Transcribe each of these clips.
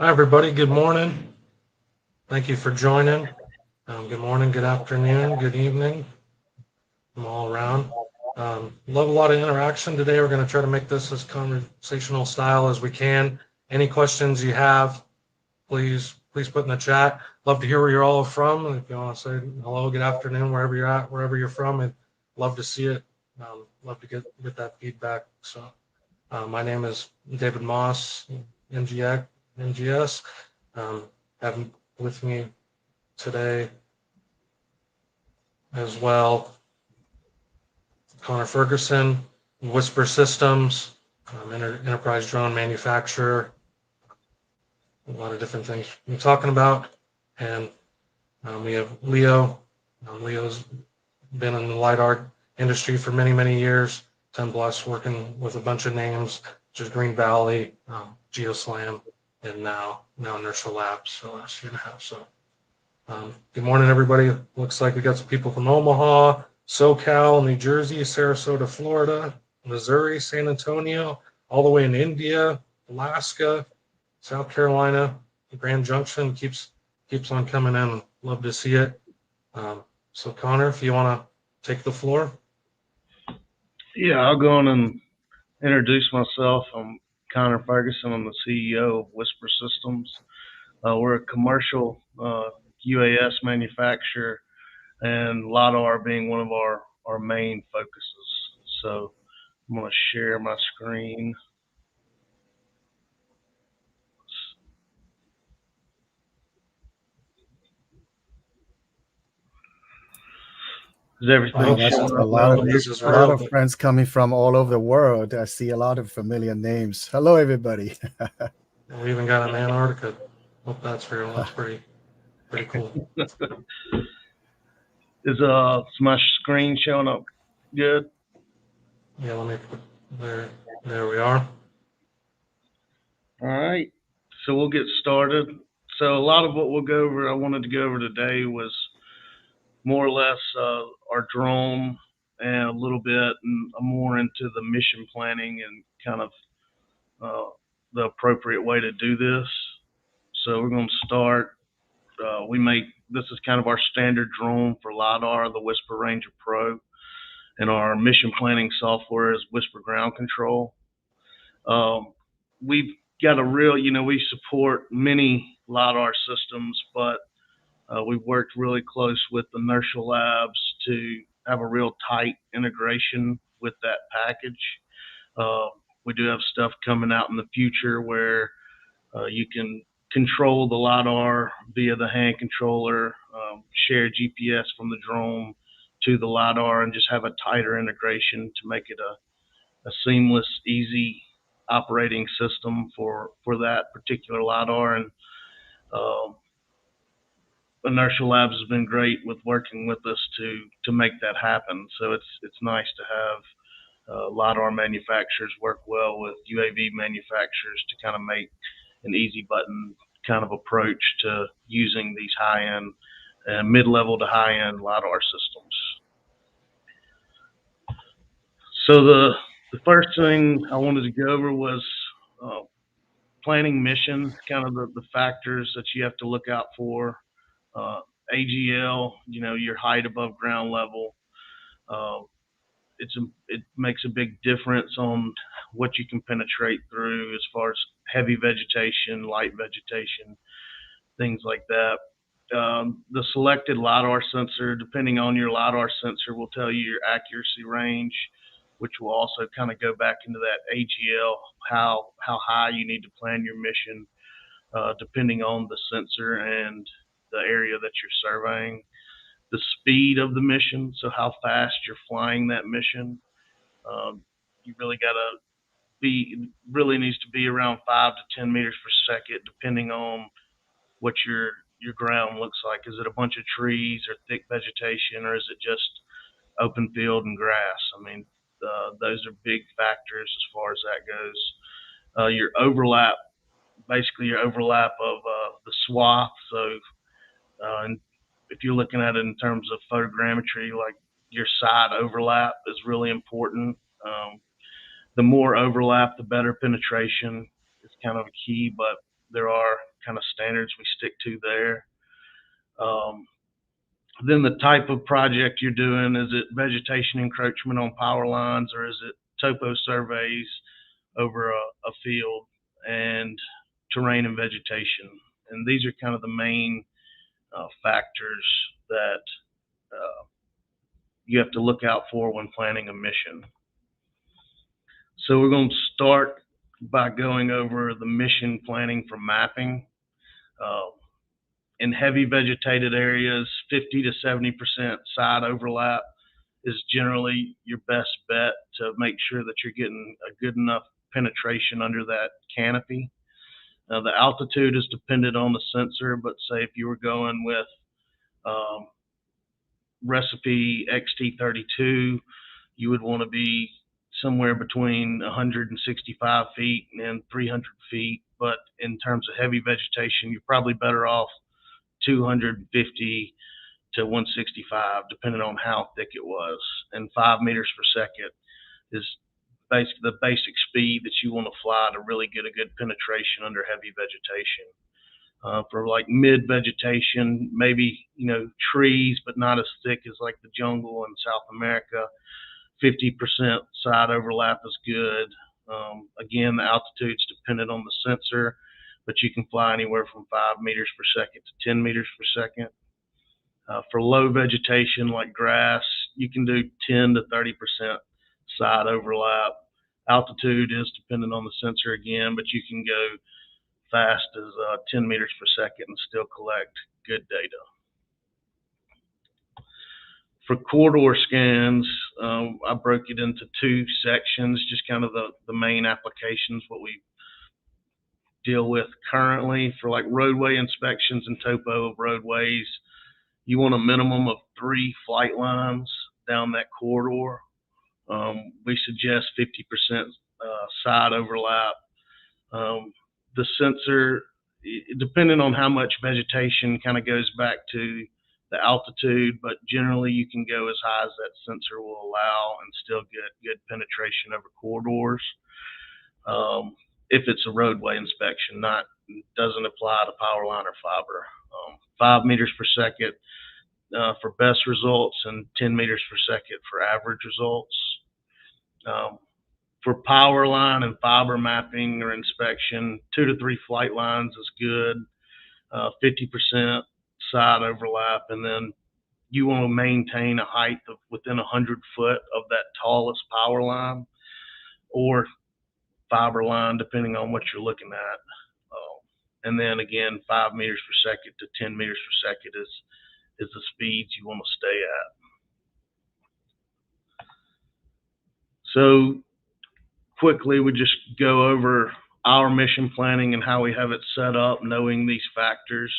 Hi, everybody. Good morning. Thank you for joining. Good morning, good afternoon, good evening. I'm all around. Love a lot of interaction today. We're going to try to make this as conversational style as we can. Any questions you have, please put in the chat. Love to hear where you're all from. And if you want to say hello, good afternoon, wherever you're at, wherever you're from, I'd love to see it. Love to get that feedback. So my name is David Moss, NGS. Have with me today as well Conor Ferguson, WISPR Systems, enterprise drone manufacturer, a lot of different things we're talking about. And we have Leo. Leo's been in the LiDAR industry for many, many years, 10 plus, working with a bunch of names, such as Green Valley, GeoSlam, and now Inertial Labs for the last year and a half. So good morning, everybody. Looks like we got some people from Omaha, SoCal, New Jersey, Sarasota, Florida, Missouri, San Antonio, all the way in India, Alaska, South Carolina. Grand Junction keeps on coming in. Love to see it. So Conor, if you want to take the floor. Yeah, I'll go on and introduce myself. I'm Conor Ferguson. I'm the CEO of WISPR Systems. We're a commercial UAS manufacturer, and LiDAR being one of our main focuses. So I'm going to share my screen. Is everything showing a up lot well? of friends coming from all over the world. I see a lot of familiar names. Hello, everybody. We even got an Antarctica. Hope that's real. That's pretty cool. Is my screen showing up good? Yeah, let me put there we are. All right, so we'll get started. So a lot of what I wanted to go over today was more or less our drone and a little bit more into the mission planning and kind of the appropriate way to do this. So we're going to start. This is kind of our standard drone for LiDAR, the WISPR Ranger Pro, and our mission planning software is WISPR Ground Control. We've got we support many LiDAR systems, but we've worked really close with Inertial Labs to have a real tight integration with that package. We do have stuff coming out in the future where you can control the LiDAR via the hand controller, share GPS from the drone to the LiDAR, and just have a tighter integration to make it a seamless, easy operating system for that particular LiDAR. And Inertial Labs has been great with working with us to make that happen. So it's nice to have LiDAR manufacturers work well with UAV manufacturers to kind of make an easy button kind of approach to using these high-end and mid-level to high-end LiDAR systems. So the first thing I wanted to go over was planning mission, kind of the factors that you have to look out for. AGL, your height above ground level. It makes a big difference on what you can penetrate through as far as heavy vegetation, light vegetation, things like that. The selected LiDAR sensor, depending on your LiDAR sensor, will tell you your accuracy range, which will also kind of go back into that AGL, how high you need to plan your mission, depending on the sensor and the area that you're surveying. The speed of the mission, so how fast you're flying that mission. You really needs to be around 5 to 10 meters per second, depending on what your ground looks like. Is it a bunch of trees or thick vegetation, or is it just open field and grass? I mean, those are big factors as far as that goes. Your overlap, basically your overlap of the swath. So and if you're looking at it in terms of photogrammetry, like your side overlap is really important. The more overlap, the better penetration is kind of a key, but there are kind of standards we stick to there. Then the type of project you're doing, is it vegetation encroachment on power lines, or is it topo surveys over a field, and terrain and vegetation? And these are kind of the main factors that you have to look out for when planning a mission. So we're going to start by going over the mission planning for mapping. In heavy vegetated areas, 50 to 70% side overlap is generally your best bet to make sure that you're getting a good enough penetration under that canopy. The altitude is dependent on the sensor, but say if you were going with RESEPI XT32, you would want to be somewhere between 165 feet and 300 feet. But in terms of heavy vegetation, you're probably better off 250 to 165, depending on how thick it was. And 5 meters per second is basically the basic speed that you want to fly to really get a good penetration under heavy vegetation. For like mid vegetation, maybe, you know, trees, but not as thick as like the jungle in South America, 50% side overlap is good. Again, the altitude's dependent on the sensor, but you can fly anywhere from 5 meters per second to 10 meters per second. For low vegetation like grass, you can do 10 to 30% side overlap. Altitude is dependent on the sensor again, but you can go fast as 10 meters per second and still collect good data. For corridor scans, I broke it into 2 sections, just kind of the main applications, what we deal with currently. For like roadway inspections and topo of roadways, you want a minimum of 3 flight lines down that corridor. We suggest 50% side overlap. The sensor, depending on how much vegetation, kind of goes back to the altitude, but generally you can go as high as that sensor will allow and still get good penetration over corridors. If it's a roadway inspection, doesn't apply to power line or fiber. 5 meters per second for best results and 10 meters per second for average results. For power line and fiber mapping or inspection, 2 to 3 flight lines is good, 50% side overlap, and then you want to maintain a height of within 100 foot of that tallest power line or fiber line, depending on what you're looking at. And then again, 5 meters per second to 10 meters per second is the speeds you want to stay at. So quickly, we just go over our mission planning and how we have it set up, knowing these factors.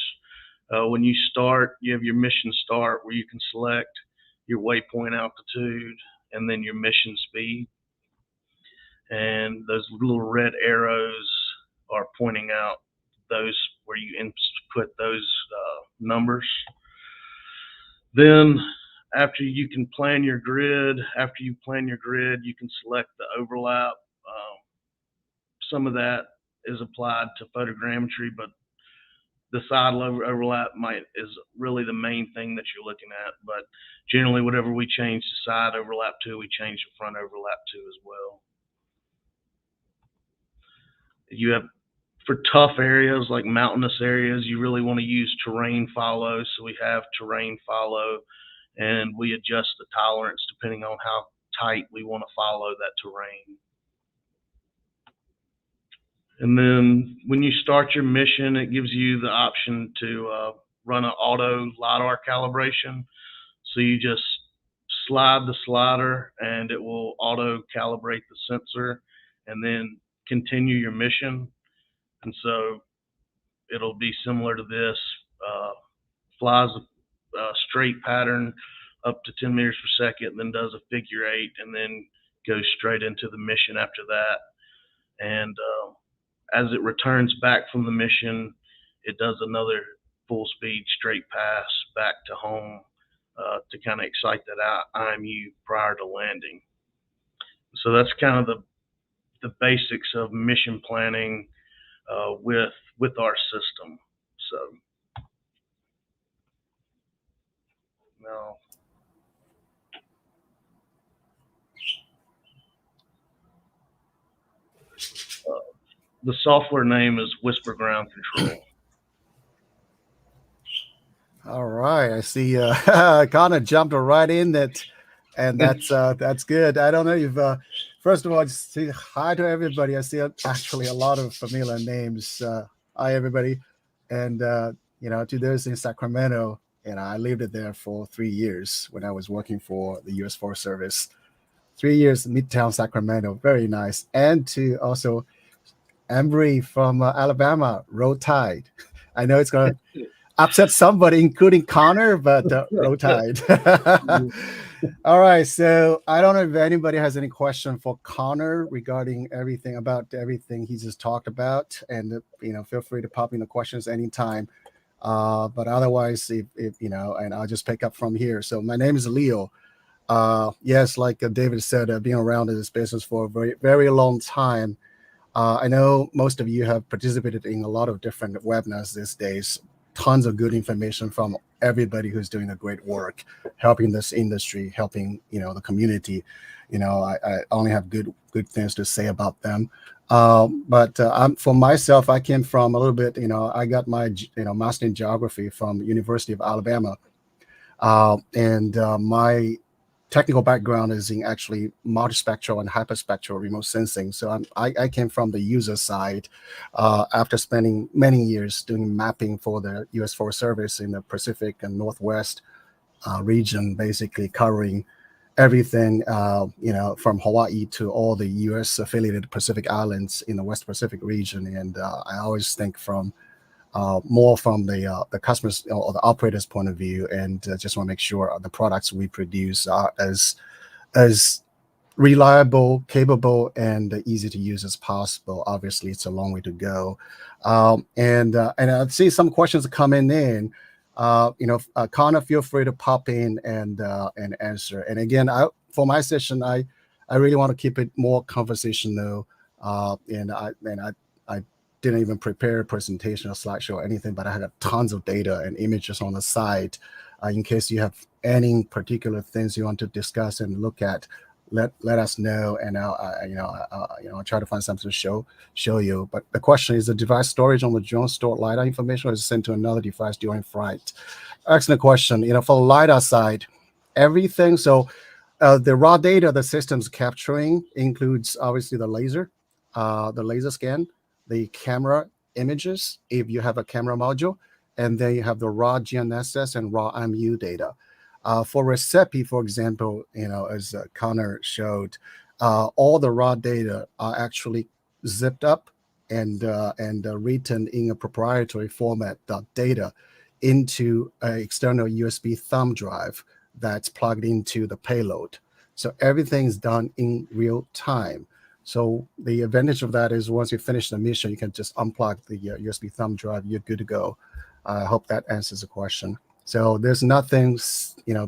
When you start, you have your mission start where you can select your waypoint altitude and then your mission speed. And those little red arrows are pointing out those where you input those numbers. Then after you can plan your grid, you can select the overlap. Some of that is applied to photogrammetry, but the side overlap is really the main thing that you're looking at. But generally, whatever we change the side overlap to, we change the front overlap to as well. You have, for tough areas like mountainous areas, you really want to use terrain follow. So we have terrain follow, and we adjust the tolerance depending on how tight we want to follow that terrain. And then when you start your mission, it gives you the option to run an auto LiDAR calibration. So you just slide the slider and it will auto calibrate the sensor and then continue your mission. And so it'll be similar to this, flies a straight pattern up to 10 meters per second, then does a figure 8, and then goes straight into the mission after that. And as it returns back from the mission, it does another full speed straight pass back to home to kind of excite that IMU prior to landing. So that's kind of the basics of mission planning. with our system. So now. The software name is WISPR Ground Control. All right, I see. Conor jumped right in that, and that's good. I don't know if first of all, just say hi to everybody. I see actually a lot of familiar names. Hi everybody, and to those in Sacramento, I lived there for 3 years when I was working for the U.S. Forest Service. 3 years, Midtown Sacramento, very nice. And to also Embry from Alabama, Roll Tide. I know it's gonna upset somebody, including Conor, but Roll Tide. All right, so I don't know if anybody has any question for Conor regarding everything he just talked about, and feel free to pop in the questions anytime. But otherwise, if and I'll just pick up from here. So my name is Leo. Yes, like David said, I've been around in this business for a very, very long time. I know most of you have participated in a lot of different webinars these days. Tons of good information from everybody who's doing a great work, helping this industry, helping the community. I only have good things to say about them. But for myself, I came from a little bit. I got my master in geography from University of Alabama, and my technical background is in actually multispectral and hyperspectral remote sensing. So I came from the user side after spending many years doing mapping for the U.S. Forest Service in the Pacific and Northwest region, basically covering everything, from Hawaii to all the U.S. affiliated Pacific Islands in the West Pacific region. And I always think more from the customers or the operator's point of view, and just want to make sure the products we produce are as reliable, capable, and easy to use as possible. Obviously, it's a long way to go. And I see some questions coming in. Conor, feel free to pop in and answer. And again, for my session, I really want to keep it more conversational. And I didn't even prepare a presentation or slideshow or anything, but I had tons of data and images on the site. In case you have any particular things you want to discuss and look at, let us know, and I'll try to find something to show you. But the question is, the device storage on the drone stored LiDAR information, or is sent to another device during flight? Excellent question. For the LiDAR side, everything. So the raw data the system's capturing includes obviously the laser scan, the camera images, if you have a camera module, and then you have the raw GNSS and raw MU data. For RESEPI, for example, as Conor showed, all the raw data are actually zipped up and written in a proprietary format, data, into an external USB thumb drive that's plugged into the payload. So everything's done in real time. So the advantage of that is once you finish the mission, you can just unplug the USB thumb drive. You're good to go. I hope that answers the question. So there's nothing,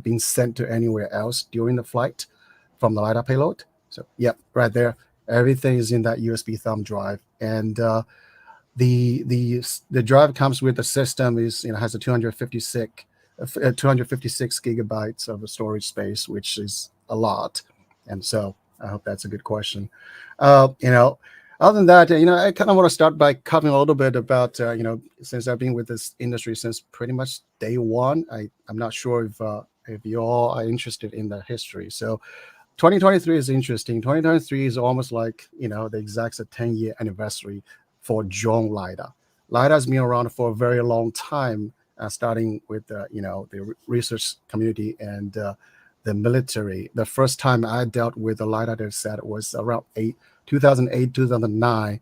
being sent to anywhere else during the flight from the LiDAR payload. So yep, right there, everything is in that USB thumb drive. And the drive comes with the system has a 256 gigabytes of storage space, which is a lot. And so I hope that's a good question. Other than that, I kind of want to start by covering a little bit about, since I've been with this industry since pretty much day one. I'm not sure if you all are interested in the history. So 2023 is interesting. 2023 is almost like, the exact 10-year anniversary for drone LiDAR. LiDAR has been around for a very long time, starting with, the research community and the military. The first time I dealt with a LiDAR data set was around 2008, 2009.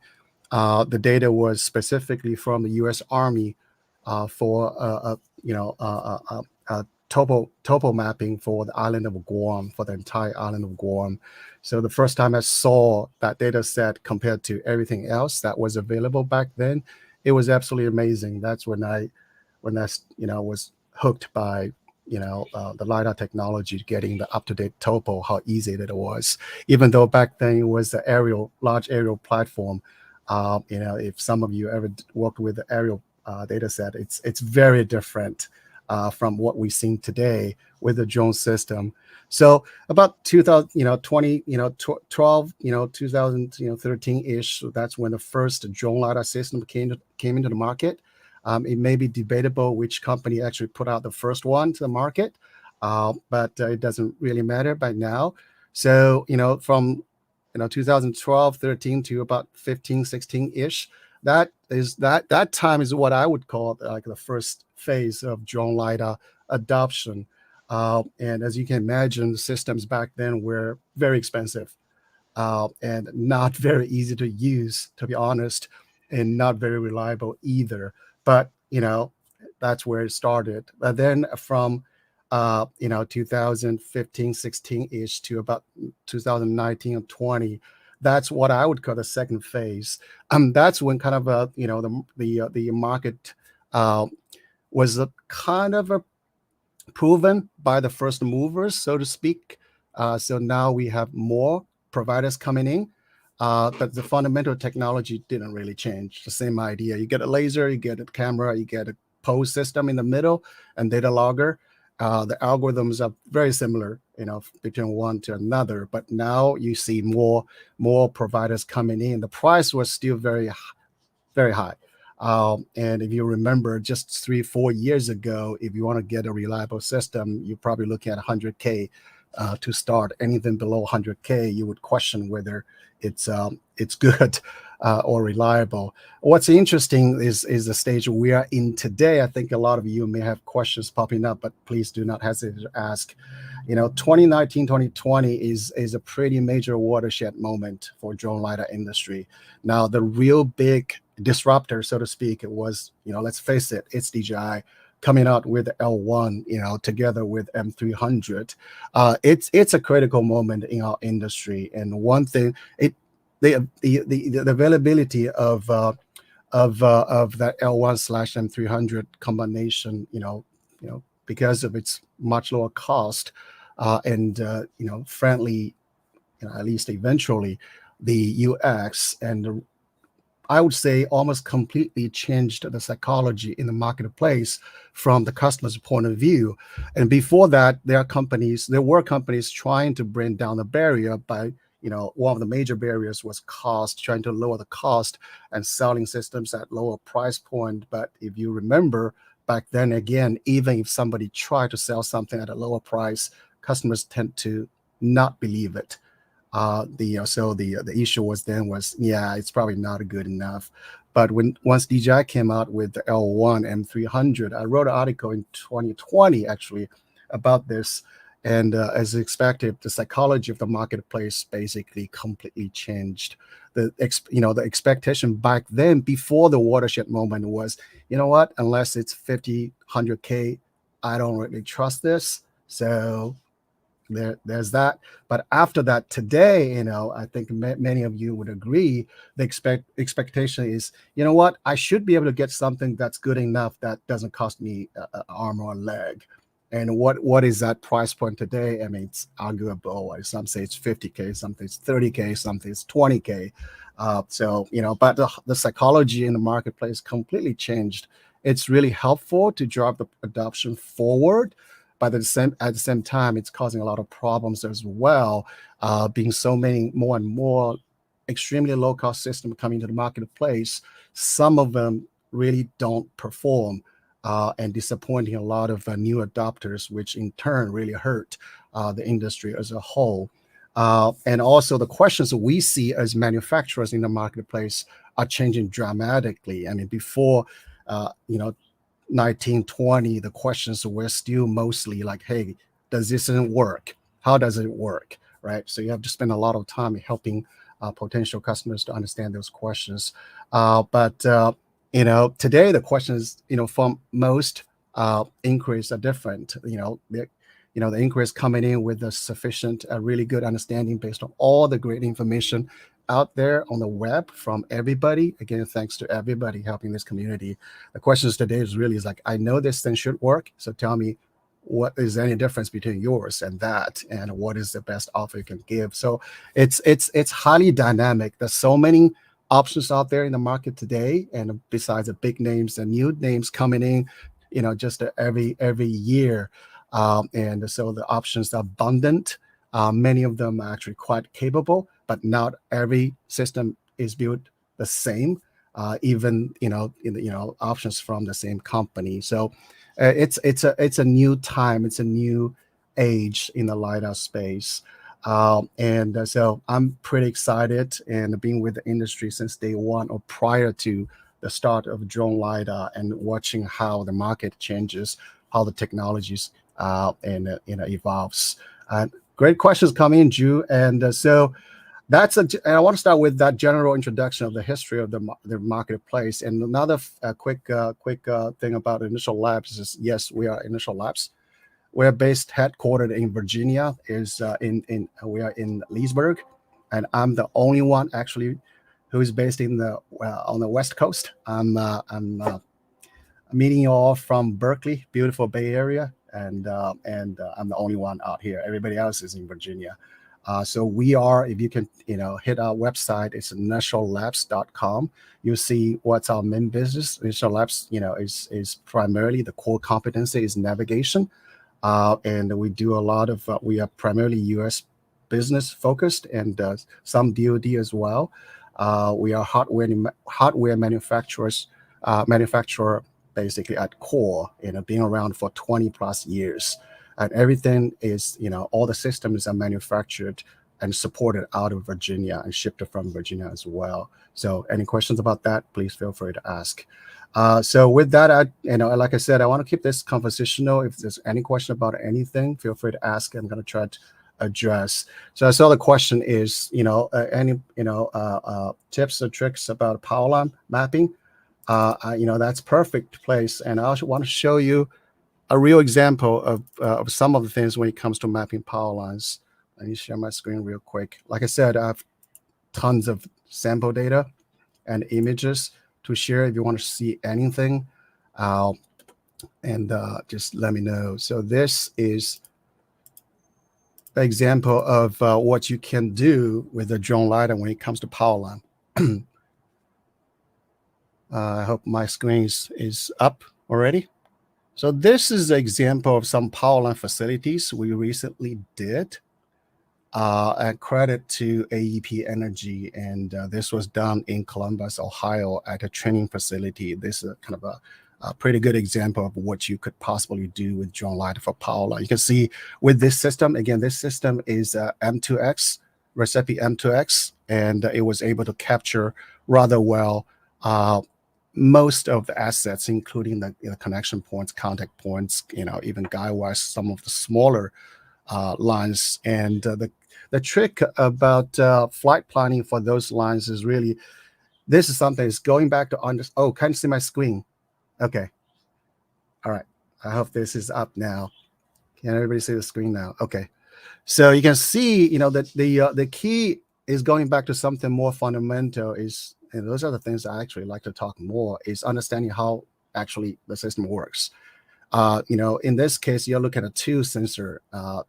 The data was specifically from the U.S. Army for topo mapping for the island of Guam, for the entire island of Guam. So the first time I saw that data set compared to everything else that was available back then, it was absolutely amazing. That's when I was hooked by the LiDAR technology, getting the up-to-date topo, how easy it was. Even though back then it was the large aerial platform, If some of you ever worked with the aerial data set, it's very different from what we've seen today with the drone system. So about 2000, 12, 2013-ish, so that's when the first drone LiDAR system came into the market. It may be debatable which company actually put out the first one to the market, but it doesn't really matter by now. So, from 2012, 13 to about 15, 16-ish, that time is what I would call like the first phase of drone LiDAR adoption. And as you can imagine, the systems back then were very expensive and not very easy to use, to be honest, and not very reliable either. But that's where it started. But then from 2015, 16-ish to about 2019 and 20, that's what I would call the second phase. That's when kind of the market was kind of proven by the first movers, so to speak. So now we have more providers coming in, but the fundamental technology didn't really change. The same idea. You get a laser, you get a camera, you get a pose system in the middle, and data logger. The algorithms are very similar, between one to another. But now you see more providers coming in. The price was still very, very high. And if you remember, just 3-4 years ago, if you want to get a reliable system, you're probably looking at 100K to start. Anything below 100K, you would question whether it's good or reliable. What's interesting is the stage we are in today. I think a lot of you may have questions popping up, but please do not hesitate to ask. 2019, 2020 is a pretty major watershed moment for drone LiDAR industry. Now, the real big disruptor, so to speak, it was, let's face it, it's DJI coming out with L1, together with M300. It's a critical moment in our industry. And one thing, the availability of that L1/M300 combination, because of its much lower cost and friendly, at least eventually, the UX and I would say almost completely changed the psychology in the marketplace from the customer's point of view. And before that, there were companies trying to bring down the barrier by, one of the major barriers was cost, trying to lower the cost and selling systems at lower price point. But if you remember back then, again, even if somebody tried to sell something at a lower price, customers tend to not believe it. The issue was it's probably not good enough. But once DJI came out with the L1 M300, I wrote an article in 2020 actually about this, and as expected, the psychology of the marketplace basically completely changed. The expectation back then, before the watershed moment, was, what? Unless it's 50, 100K, I don't really trust this. So there's that. But after that, today, I think many of you would agree, the expectation is, what? I should be able to get something that's good enough that doesn't cost me an arm or a leg. And what is that price point today? I mean, it's arguable. Some say it's 50K, some say it's 30K, some say it's 20K. But the psychology in the marketplace completely changed. It's really helpful to drive the adoption forward. But at the same time, it's causing a lot of problems as well, being so many more and more extremely low-cost systems coming to the marketplace. Some of them really don't perform and disappointing a lot of new adopters, which in turn really hurt the industry as a whole. And also the questions that we see as manufacturers in the marketplace are changing dramatically. I mean, before, 1920, the questions were still mostly like, hey, does this work? How does it work? Right? So you have to spend a lot of time helping potential customers to understand those questions. But today the questions, from most inquiries are different. The inquiries coming in with a sufficient, really good understanding based on all the great information out there on the web from everybody. Again, thanks to everybody helping this community. The questions today is like, I know this thing should work, so tell me, what is any difference between yours and that, and what is the best offer you can give? So it's highly dynamic. There's so many options out there in the market today, and besides the big names and new names coming in, just every year, and so the options are abundant. Many of them are actually quite capable, but not every system is built the same. Even options from the same company. So it's a new time. It's a new age in the LiDAR space. And so I'm pretty excited, and being with the industry since day one or prior to the start of drone LiDAR, and watching how the market changes, how the technologies and evolves. Great questions coming in, Drew. And so and I want to start with that general introduction of the history of the marketplace. And another quick thing about Inertial Labs is, yes, we are Inertial Labs. We're headquartered in Virginia. We are in Leesburg, and I'm the only one actually who is based on the West Coast. I'm meeting you all from Berkeley, beautiful Bay Area, and I'm the only one out here. Everybody else is in Virginia. So we are, if you can, hit our website, it's inertiallabs.com. You'll see what's our main business. Inertial Labs, is primarily the core competency is navigation. And we do a lot of, we are primarily US business focused, and some DoD as well. We are hardware manufacturer basically at core, being around for 20 plus years. And everything is, all the systems are manufactured and supported out of Virginia and shipped from Virginia as well. So any questions about that, please feel free to ask. So with that, like I said, I want to keep this conversational. If there's any question about anything, feel free to ask. I'm going to try to address. So I saw the question is, any tips or tricks about power line mapping? That's perfect place. And I also want to show you a real example of some of the things when it comes to mapping power lines. Let me share my screen real quick. Like I said, I have tons of sample data and images to share if you want to see anything. And just let me know. So this is an example of what you can do with a drone LiDAR when it comes to power line. I hope my screen is up already. So this is an example of some power line facilities we recently did. And credit to AEP Energy, and this was done in Columbus, Ohio, at a training facility. This is kind of a pretty good example of what you could possibly do with drone LiDAR for power line. You can see with this system, again, this system is M2X, RESEPI M2X, and it was able to capture rather well most of the assets, including the connection points, contact points, even guy-wise, some of the smaller lines. And the trick about flight planning for those lines is really, this is something that's going back to oh, can you see my screen? Okay. All right. I hope this is up now. Can everybody see the screen now? Okay. So you can see, that the key is going back to something more fundamental is, and those are the things I actually like to talk more, is understanding how actually the system works. In this case, you're looking at two sensor,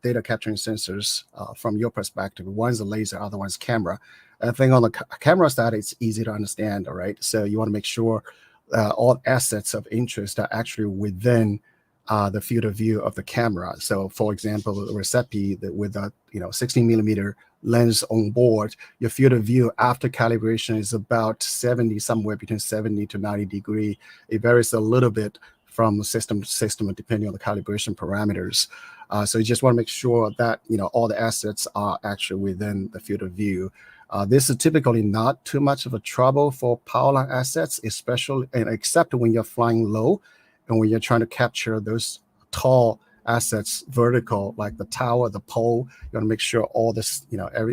data capturing sensors from your perspective. One's a laser, other one's camera. I think on the camera side, it's easy to understand, all right? So you want to make sure all assets of interest are actually within the field of view of the camera. So for example, the RESEPI with a 16 millimeter lens on board, your field of view after calibration is about 70, somewhere between 70 to 90 degree. It varies a little bit from system to system depending on the calibration parameters. So you just want to make sure that all the assets are actually within the field of view. This is typically not too much of a trouble for power line assets, especially and except when you're flying low and when you're trying to capture those tall assets vertical, like the tower, the pole. You want to make sure all this,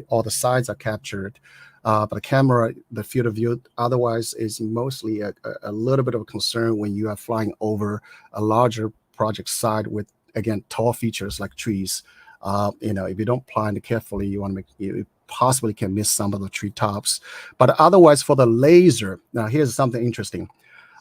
all the sides are captured. But the camera, the field of view, otherwise is mostly a little bit of a concern when you are flying over a larger project site with, again, tall features like trees. If you don't plan it carefully, you possibly can miss some of the tree tops. But otherwise, for the laser, now here's something interesting.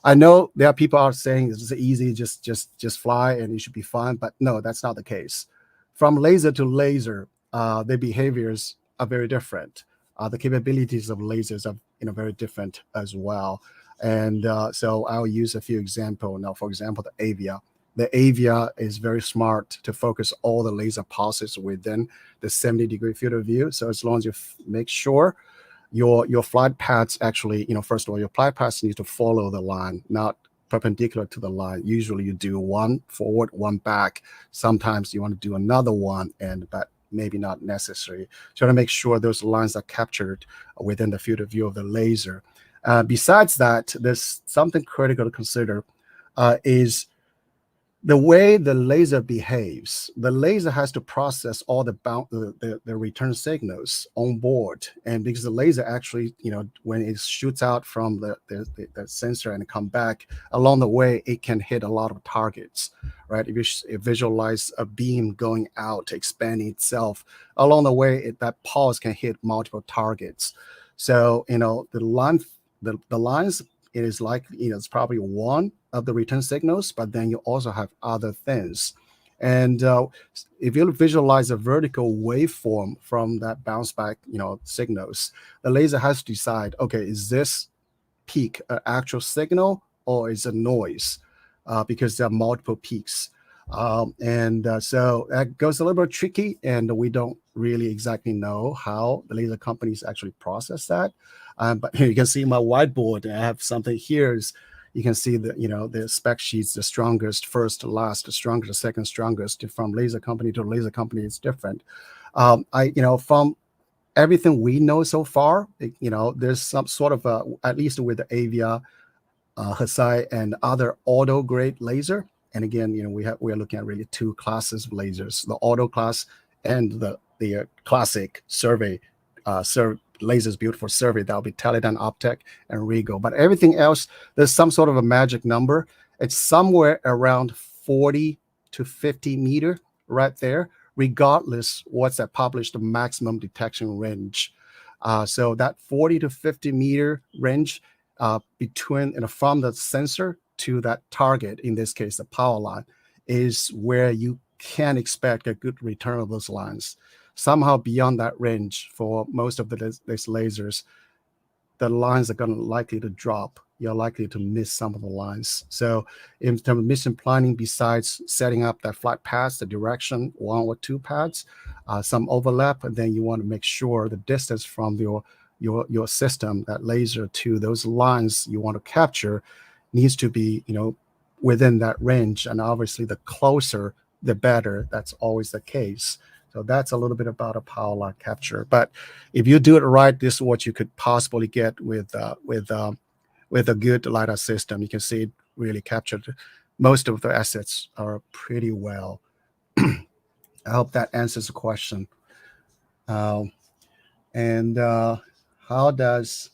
I know there are people out saying this is easy, just fly and you should be fine. But no, that's not the case. From laser to laser, the behaviors are very different. The capabilities of lasers are very different as well. And so I'll use a few examples. Now, for example, the Avia. The Avia is very smart to focus all the laser pulses within the 70-degree field of view. So as long as you make sure your flight paths actually, first of all, your flight paths need to follow the line, not perpendicular to the line. Usually you do one forward, one back. Sometimes you want to do another one, but maybe not necessary. Try to make sure those lines are captured within the field of view of the laser. Besides that, there's something critical to consider is the way the laser behaves. The laser has to process all the return signals on board, and because the laser actually, when it shoots out from the sensor and come back along the way, it can hit a lot of targets, right? If you visualize a beam going out, expanding itself along the way, that pulse can hit multiple targets. So the lines, it is like, it's probably one of the return signals, but then you also have other things. And if you visualize a vertical waveform from that bounce back, signals, the laser has to decide, okay, is this peak an actual signal or is it noise? Because there are multiple peaks. So that goes a little bit tricky, and we don't really exactly know how the laser companies actually process that. But you can see my whiteboard. I have something here. You can see the spec sheets, the strongest, first to last, the strongest, second strongest, from laser company to laser company is different. From everything we know so far, there's some sort of at least with the Avia, Hesai, and other auto grade laser. And again, we are looking at really two classes of lasers: the auto class and the classic survey lasers built for survey. That'll be Teledyne Optech and Rigo. But everything else, there's some sort of a magic number. It's somewhere around 40 to 50 meter right there, regardless what's that published maximum detection range. So that 40 to 50 meter range between from the sensor to that target, in this case the power line, is where you can expect a good return of those lines. Somehow beyond that range, for most of these lasers, the lines are likely to drop. You're likely to miss some of the lines. So in terms of mission planning, besides setting up that flight path, the direction, one or two paths, some overlap, and then you want to make sure the distance from your system, that laser, to those lines you want to capture needs to be within that range. And obviously the closer the better. That's always the case. So that's a little bit about a power line capture. But if you do it right, this is what you could possibly get with a good LiDAR system. You can see it really captured most of the assets are pretty well. I hope that answers the question. How does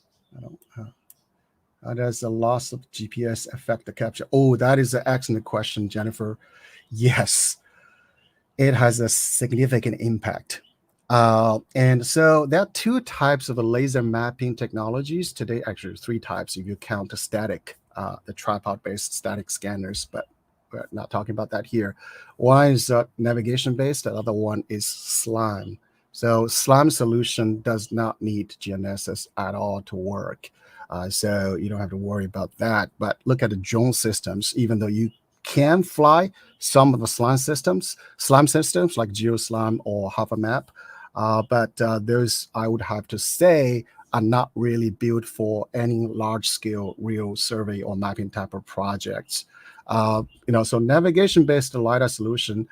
the loss of GPS affect the capture? Oh, that is an excellent question, Jennifer. Yes, it has a significant impact. And so there are two types of laser mapping technologies today. Actually, three types if you count the static, the tripod-based static scanners, but we're not talking about that here. One is navigation-based, the other one is SLAM. So SLAM solution does not need GNSS at all to work. So you don't have to worry about that. But look at the drone systems, even though you can fly some of the SLAM systems like GeoSLAM or HoverMap, but those, I would have to say, are not really built for any large-scale real survey or mapping type of projects. So navigation-based LiDAR solution,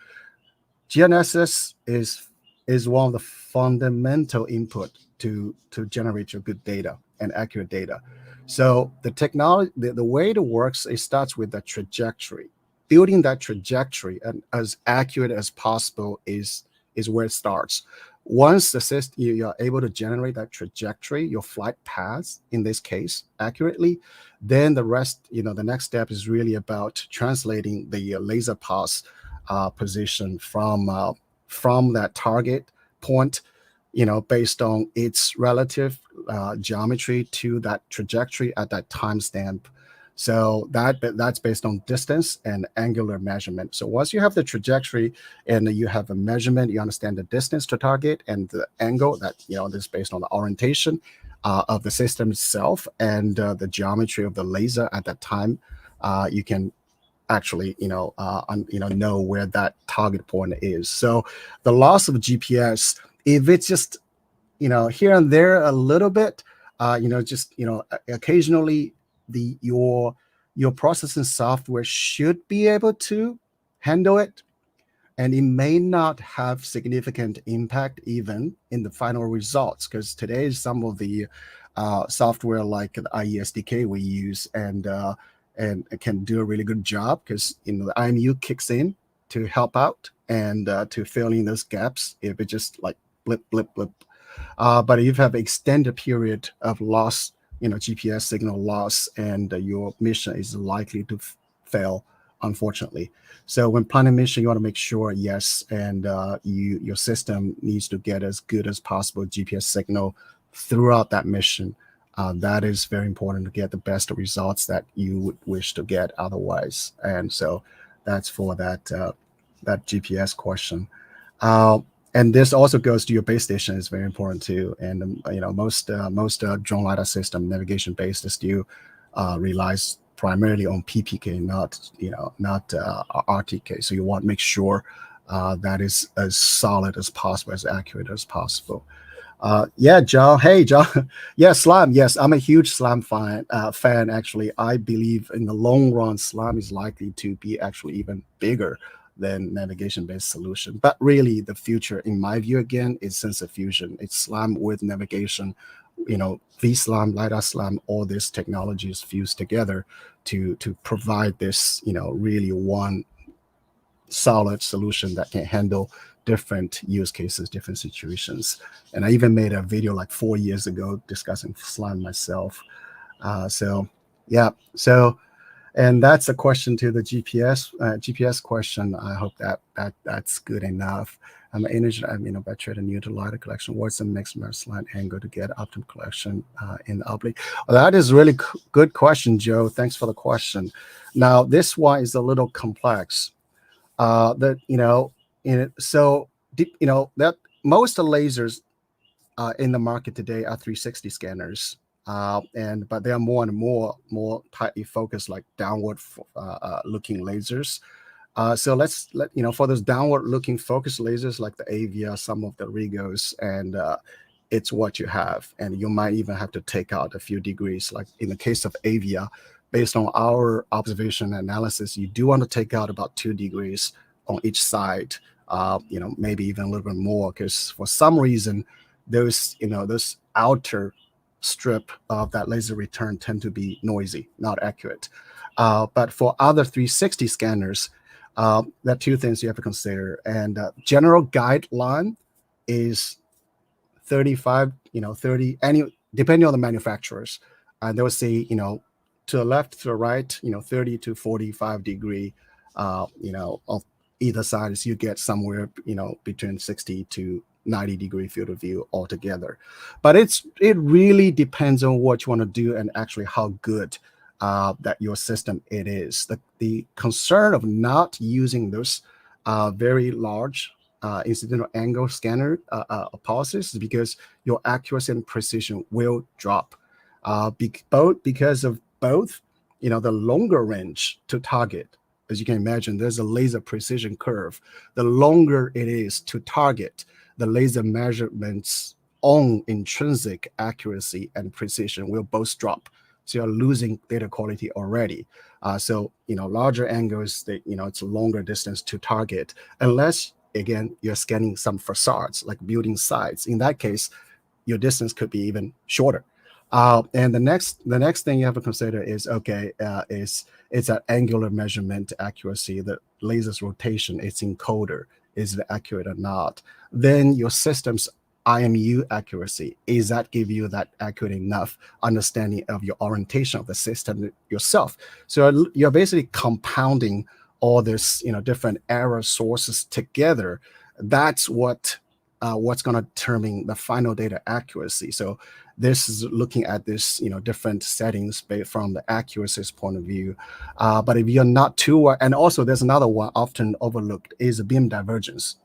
GNSS is one of the fundamental input to generate your good data and accurate data. So the technology, the way it works, it starts with the trajectory. Building that trajectory and as accurate as possible is where it starts. Once the system, you are able to generate that trajectory, your flight paths in this case, accurately, then the rest, the next step is really about translating the laser pulse position from that target point, based on its relative geometry to that trajectory at that timestamp. So that's based on distance and angular measurement. So once you have the trajectory and you have a measurement, you understand the distance to target and the angle that, this is based on the orientation. of the system itself and the geometry of the laser at that time, you can actually know where that target point is. So the loss of GPS, if it's just here and there a little bit, just occasionally your processing software should be able to handle it, and it may not have significant impact even in the final results, because today some of the software like the IE-SDK we use and can do a really good job, because the IMU kicks in to help out and to fill in those gaps if it just like blip blip blip. But if you have extended period of loss, GPS signal loss, and your mission is likely to fail, unfortunately. So when planning mission, you want to make sure, yes, and your system needs to get as good as possible GPS signal throughout that mission. That is very important to get the best results that you would wish to get otherwise. And so that's for that GPS question. And this also goes to your base station is very important too. And most drone LiDAR system navigation based still relies primarily on PPK, not RTK. So you want to make sure that is as solid as possible, as accurate as possible. Yeah, John. Hey, John. Yeah, SLAM. Yes, I'm a huge SLAM fan. Actually, I believe in the long run, SLAM is likely to be actually even bigger than navigation-based solution. But really, the future, in my view, again, is sensor fusion. It's SLAM with navigation. VSLAM, LiDAR SLAM, all these technologies fused together to provide this, really one solid solution that can handle different use cases, different situations. And I even made a video like 4 years ago discussing SLAM myself. And that's a question to the GPS question. I hope that's good enough. I'm by trading new to LiDAR collection. What's the maximum slant angle to get optimal collection in the oblique? Well, that is really good question, Joe. Thanks for the question. Now, this one is a little complex. That most of the lasers in the market today are 360 scanners. But they are more and more tightly focused, like downward looking lasers. So for those downward looking focused lasers like the Avia, some of the Regos, and it's what you have. And you might even have to take out a few degrees. Like in the case of Avia, based on our observation analysis, you do want to take out about 2 degrees on each side. Maybe even a little bit more, because for some reason, those outer strip of that laser return tend to be noisy, not accurate. But for other 360 scanners, there are 2 things you have to consider. And general guideline is 35, 30, depending on the manufacturers. And they'll say, to the left, to the right, 30 to 45 degree, of either side, so you get somewhere, between 60 to 90 degree field of view altogether. But it really depends on what you want to do and actually how good that your system it is. The concern of not using those very large incidental angle scanner pulses is because your accuracy and precision will drop, because of both the longer range to target. As you can imagine, there's a laser precision curve. The longer it is to target, the laser measurements on intrinsic accuracy and precision will both drop. So you're losing data quality already. Larger angles, it's a longer distance to target, unless, again, you're scanning some facades, like building sides. In that case, your distance could be even shorter. And the next thing you have to consider is, it's an angular measurement accuracy, the laser's rotation, its encoder, is it accurate or not? Then your system's IMU accuracy, is that give you that accurate enough understanding of your orientation of the system yourself? So you're basically compounding all this, different error sources together. That's what's going to determine the final data accuracy. So this is looking at this, different settings based from the accuracy's point of view. But if you're not too, and also there's another one often overlooked is beam divergence.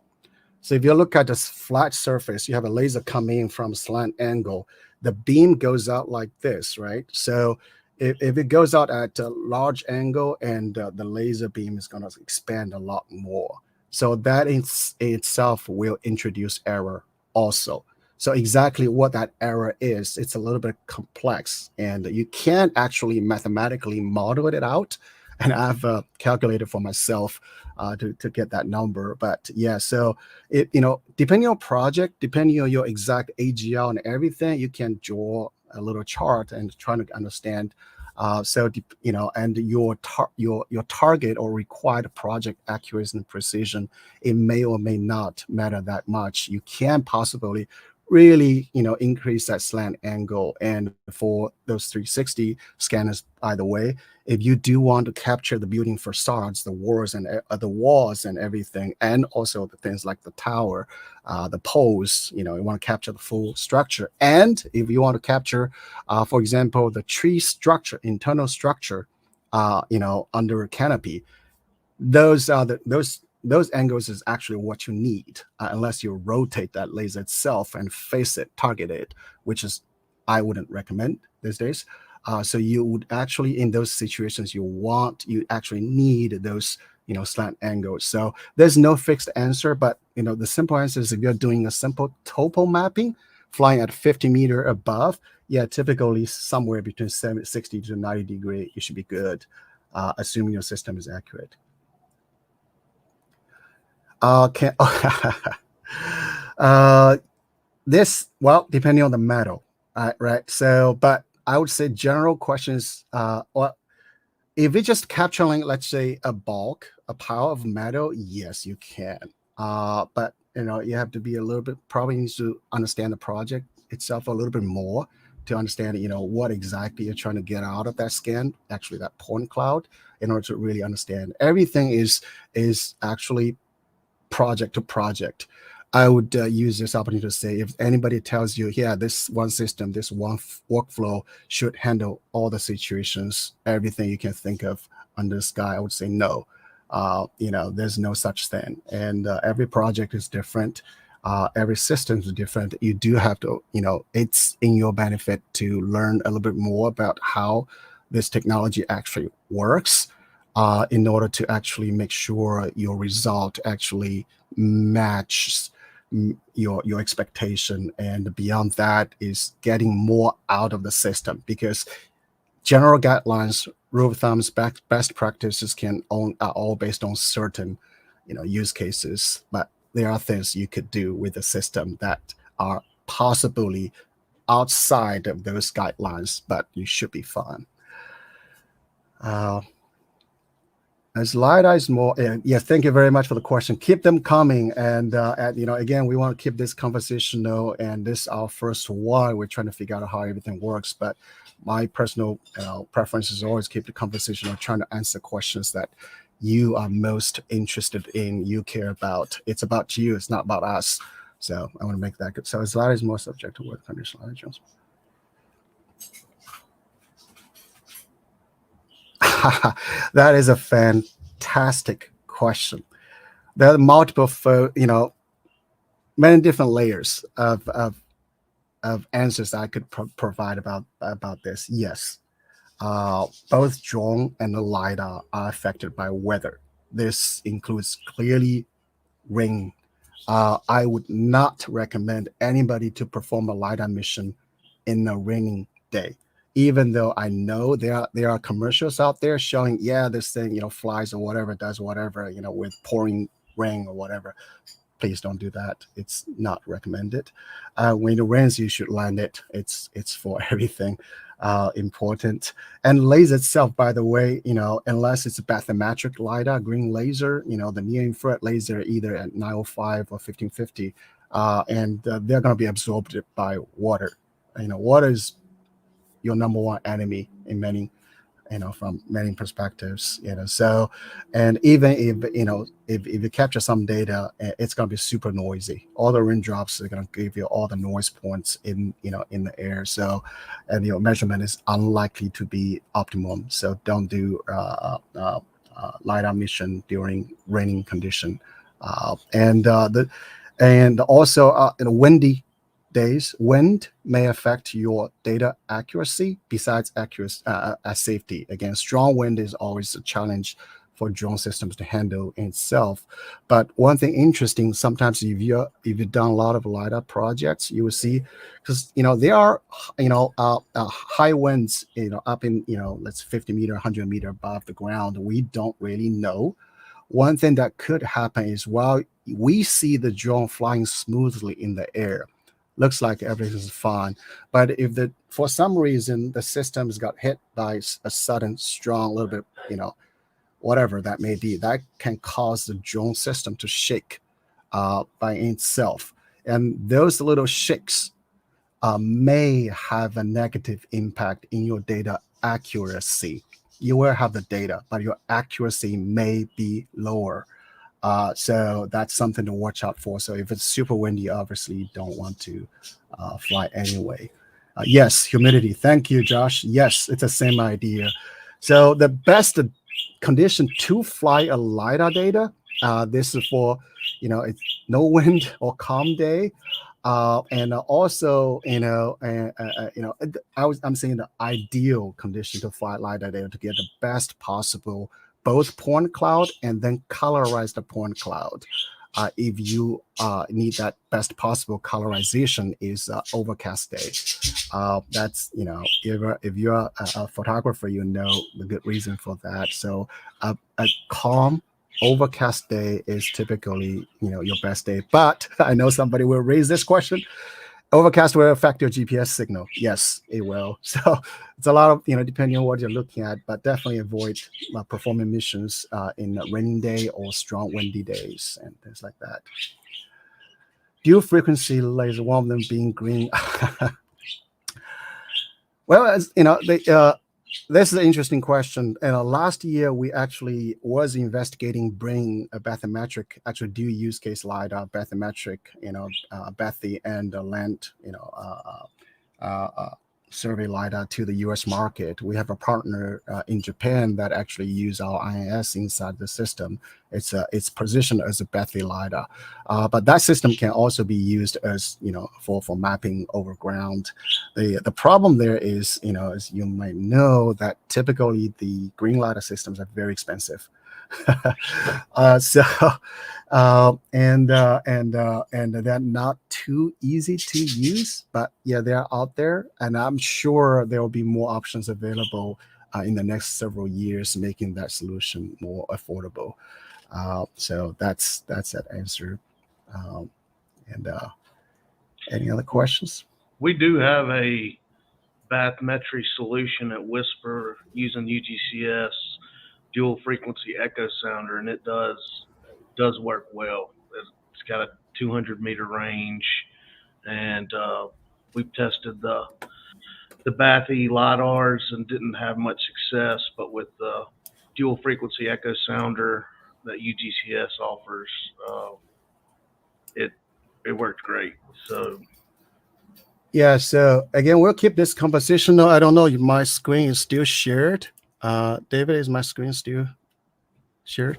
So if you look at this flat surface, you have a laser coming in from slant angle. the beam goes out like this, right? So if it goes out at a large angle, and the laser beam is going to expand a lot more. So that in itself will introduce error also. So exactly what that error is, it's a little bit complex, and you can't actually mathematically model it out. And I've calculated for myself to get that number. But yeah, so depending on project, depending on your exact AGL and everything, you can draw a little chart and trying to understand. And your target or required project accuracy and precision, it may or may not matter that much. You can possibly really increase that slant angle. And for those 360 scanners, by the way, if you do want to capture the building facades, the walls and everything, and also the things like the tower, the poles, you want to capture the full structure. And if you want to capture, for example, the tree structure, internal structure, under a canopy, those angles is actually what you need, unless you rotate that laser itself and face it, target it, which is I wouldn't recommend these days. So you would actually, in those situations, you actually need those slant angles. So there's no fixed answer, but the simple answer is if you're doing a simple topo mapping, flying at 50 meter above, yeah, typically somewhere between 60 to 90 degree, you should be good, assuming your system is accurate. Depending on the metal, right? So, but I would say general questions, or if it's just capturing, let's say, a pile of metal, yes, you can. But you have to be a little bit, probably needs to understand the project itself a little bit more to understand, what exactly you're trying to get out of that scan, actually that point cloud, in order to really understand. Everything is actually project to project. I would use this opportunity to say, if anybody tells you, yeah, this one system, this one workflow should handle all the situations, everything you can think of under the sky, I would say no. There's no such thing. And every project is different. Every system is different. You do have to, it's in your benefit to learn a little bit more about how this technology actually works, in order to actually make sure your result actually matches your expectation. And beyond that is getting more out of the system, because general guidelines, rule of thumbs, best practices are all based on certain use cases, but there are things you could do with the system that are possibly outside of those guidelines, but you should be fine. As LiDAR is more, yes, thank you very much for the question. Keep them coming. And again, we want to keep this conversational, and this is our first one. We're trying to figure out how everything works. But my personal preference is always keep the conversation, trying to answer questions that you are most interested in, you care about. It's about you. It's not about us. So I want to make that good. So as LiDAR is more subject to weather condition adjustment. That is a fantastic question. There are multiple, many different layers of answers I could provide about this. Yes, both drone and the LiDAR are affected by weather. This includes clearly rain. I would not recommend anybody to perform a LiDAR mission in a raining day, even though I know there are commercials out there showing, yeah, this thing, flies or whatever, does whatever, with pouring rain or whatever. Please don't do that. It's not recommended. When it rains, you should land it. It's for everything important. And laser itself, by the way, unless it's a bathymetric LiDAR, green laser, the near infrared laser, either at 905 or 1550, and they're going to be absorbed by water. Water is your number one enemy in many, from many perspectives, so, and even if you capture some data, it's going to be super noisy. All the raindrops are going to give you all the noise points in the air. So, and measurement is unlikely to be optimum. So don't do LiDAR mission during raining condition, and also in a windy days, wind may affect your data accuracy besides safety. Again, strong wind is always a challenge for drone systems to handle in itself. But one thing interesting, sometimes if you've done a lot of LiDAR projects, you will see, because there are high winds, up in let's 50 meter, 100 meter above the ground. We don't really know. One thing that could happen is while we see the drone flying smoothly in the air, looks like everything's fine, but if for some reason the systems got hit by a sudden strong little bit, whatever that may be, that can cause the drone system to shake by itself. And those little shakes may have a negative impact in your data accuracy. You will have the data, but your accuracy may be lower. So that's something to watch out for. So if it's super windy, obviously you don't want to fly anyway. Yes, humidity. Thank you, Josh. Yes, it's the same idea. So the best condition to fly a LiDAR data, this is for, it's no wind or calm day. And also, I'm saying the ideal condition to fly LiDAR data to get the best possible both point cloud and then colorize the point cloud. If you need that best possible colorization is overcast day. That's, if you're a photographer, the good reason for that. So a calm overcast day is typically, your best day. But I know somebody will raise this question. Overcast will affect your GPS signal. Yes, it will. So it's a lot of, depending on what you're looking at, but definitely avoid performing missions in a rainy day or strong windy days and things like that. Dual frequency laser, one of them being green. Well, as this is an interesting question. And last year, we actually was investigating bringing a bathymetric, actually dual use case LiDAR, bathymetric, bathy and land, survey LiDAR to the US market. We have a partner in Japan that actually use our INS inside the system. It's positioned as a bathy LiDAR. But that system can also be used as, for mapping over ground. The problem there is, as you might know, that typically the green LiDAR systems are very expensive. And they're not too easy to use, but yeah, they're out there, and I'm sure there will be more options available in the next several years, making that solution more affordable. So that's that answer. And any other questions? We do have a bathymetry solution at WISPR using UGCS dual frequency echo sounder, and it does work well. It's got a 200 meter range, and we've tested the bathy LiDARs and didn't have much success, but with the dual frequency echo sounder that UGCS offers, it worked great. So yeah, so again, we'll keep this conversation. Though I don't know if my screen is still shared. David, is my screen still shared?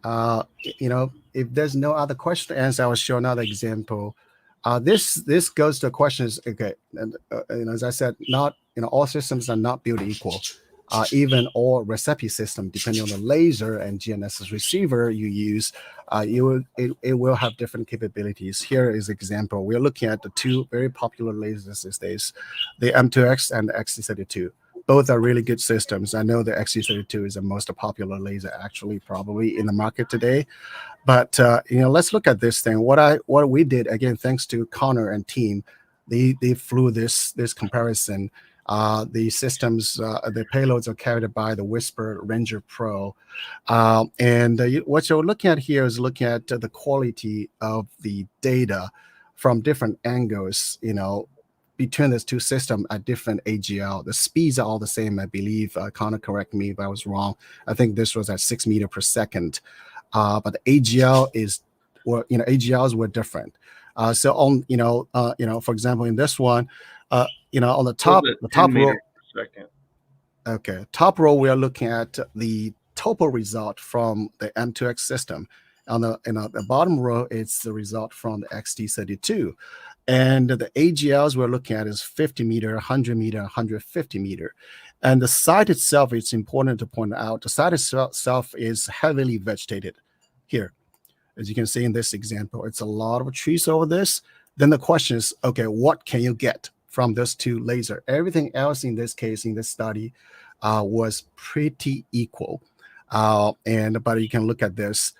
If there's no other question to answer, I will show another example. This goes to questions. Okay, and as I said, not all systems are not built equal. Even all RESEPI system, depending on the laser and GNSS receiver you use, it will have different capabilities. Here is an example. We're looking at the two very popular lasers these days, the M2X and the XC32. Both are really good systems. I know the XC32 is the most popular laser actually probably in the market today. But let's look at this thing. What we did, again, thanks to Conor and team, they flew this comparison. The systems, the payloads are carried by the WISPR Ranger Pro. And what you're looking at here is looking at the quality of the data from different angles, between these two systems at different AGL. The speeds are all the same, I believe. Conor, correct me if I was wrong. I think this was at 6 meters per second. But the AGL AGLs were different. So on, for example, in this one, on the top row. Second. Okay, top row, we are looking at the topo result from the M2X system. On the bottom row, it's the result from the XT32. And the AGLs we're looking at is 50 meter, 100 meter, 150 meter. And the site itself, it's important to point out, the site itself is heavily vegetated here. As you can see in this example, it's a lot of trees over this. Then the question is, okay, what can you get from those two lasers? Everything else in this case, in this study, was pretty equal. But you can look at this.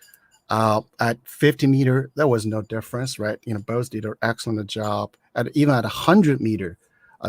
At 50 meter, there was no difference, right? Both did an excellent job. Even at 100 meter,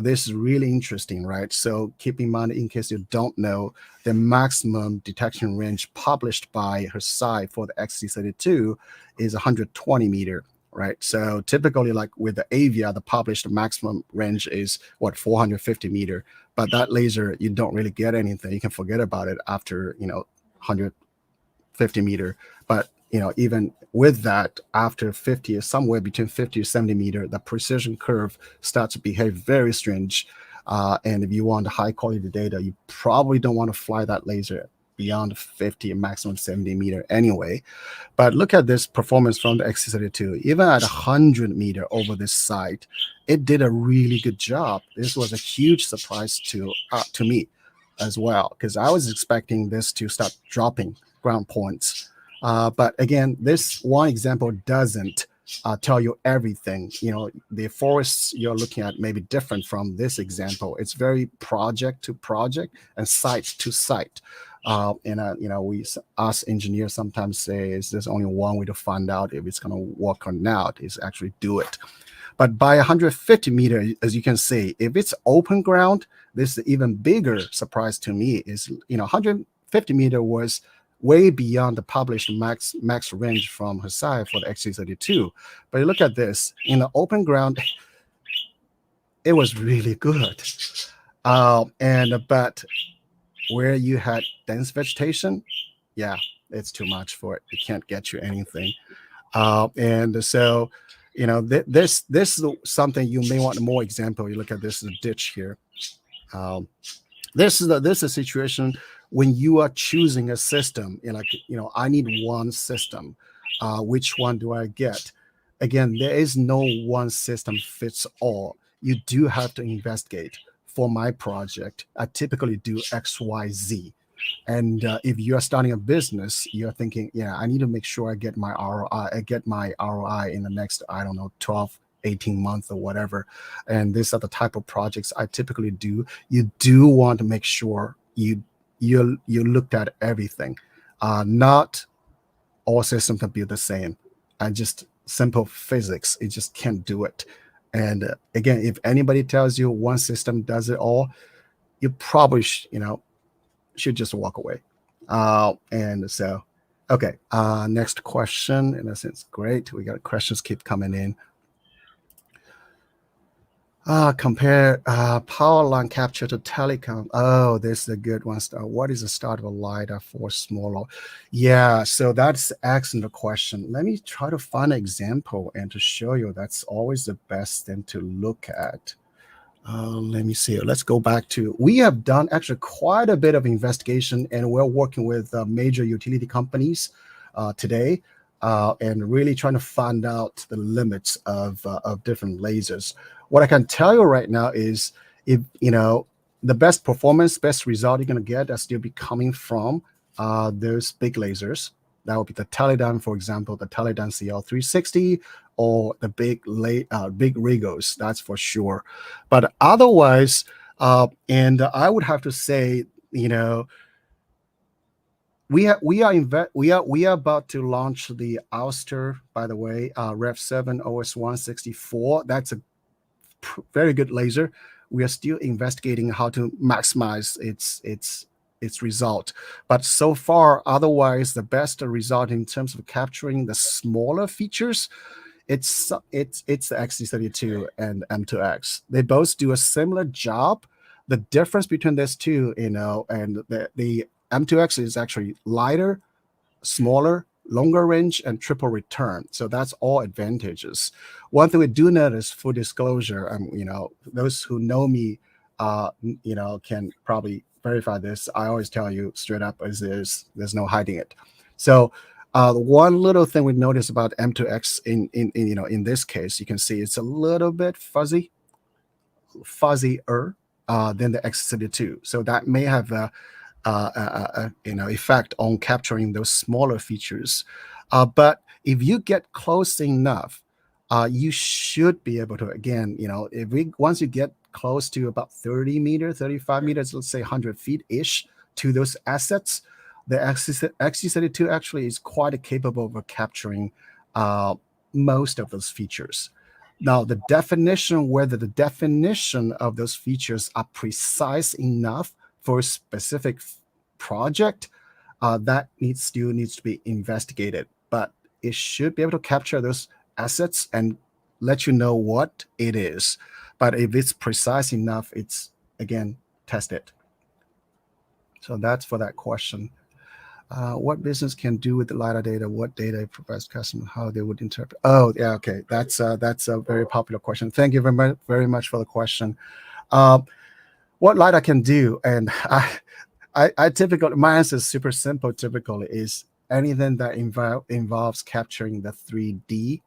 this is really interesting, right? So keep in mind, in case you don't know, the maximum detection range published by RESEPI for the XT32 is 120 meter, right? So typically, like with the Avia, the published maximum range is 450 meter. But that laser, you don't really get anything. You can forget about it after 150 meter. But even with that, after 50, somewhere between 50 to 70 meter, the precision curve starts to behave very strange. And if you want high quality data, you probably don't want to fly that laser beyond 50 and maximum 70 meter anyway. But look at this performance from the XT32. Even at 100 meter over this site, it did a really good job. This was a huge surprise to me as well, because I was expecting this to start dropping ground points. But again, this one example doesn't tell you everything. The forests you're looking at may be different from this example. It's very project to project and site to site. Us engineers sometimes say there's only one way to find out if it's going to work or not, is actually do it. But by 150 meter, as you can see, if it's open ground, this is even bigger surprise to me is, 150 meter was way beyond the published max range from RESEPI for the XT32. But you look at this, in the open ground, it was really good. But where you had dense vegetation, yeah, it's too much for it. It can't get you anything. And so, this is something you may want more example. You look at this, the ditch here. This is a situation when you are choosing a system, I need one system. Which one do I get? Again, there is no one system fits all. You do have to investigate. For my project, I typically do X, Y, Z. And if you are starting a business, you're thinking, I need to make sure I get my ROI in the next, 12, 18 months or whatever. And these are the type of projects I typically do. You do want to make sure you looked at everything. Not all systems can be the same. And just simple physics, it just can't do it. And again, if anybody tells you one system does it all, you probably should just walk away. And so, okay, next question. In a sense, great. We got questions keep coming in. Compare power line capture to telecom. Oh, this is a good one. What is the start of a LiDAR for smaller? Yeah, so that's an excellent question. Let me try to find an example and to show you that's always the best thing to look at. Let me see. Let's go back to, we have done actually quite a bit of investigation, and we're working with major utility companies today and really trying to find out the limits of different lasers. What I can tell you right now is, if the best performance, best result you're going to get are still be coming from those big lasers. That would be the Teledyne, for example, the Teledyne CL360, or the big Regos. That's for sure. But otherwise, and I would have to say, we are about to launch the Ouster, by the way, Rev 7 OS 164. That's a very good laser. We are still investigating how to maximize its result, but so far, otherwise, the best result in terms of capturing the smaller features, it's the XT32 and M2X. They both do a similar job. The difference between these two, and the M2X is actually lighter, smaller, longer range, and triple return. So that's all advantages. One thing we do notice, full disclosure, those who know me, can probably verify this. I always tell you straight up, is there's no hiding it. So one little thing we notice about M2X in this case, you can see it's a little bit fuzzier than the X32. So that may have effect on capturing those smaller features. But if you get close enough, you should be able to, again, once you get close to about 30 meters, 35 meters, let's say 100 feet ish to those assets, the XC32 actually is quite capable of capturing most of those features. Now, whether the definition of those features are precise enough for a specific project, that still needs to be investigated. But it should be able to capture those assets and let you know what it is. But if it's precise enough, it's, again, test it. So that's for that question. What business can do with the LiDAR data? What data it provides customer? How they would interpret? Oh, yeah, okay. That's a very popular question. Thank you very much for the question. What LiDAR can do, and I typically, my answer is super simple. Typically, is anything that involves capturing the 3D,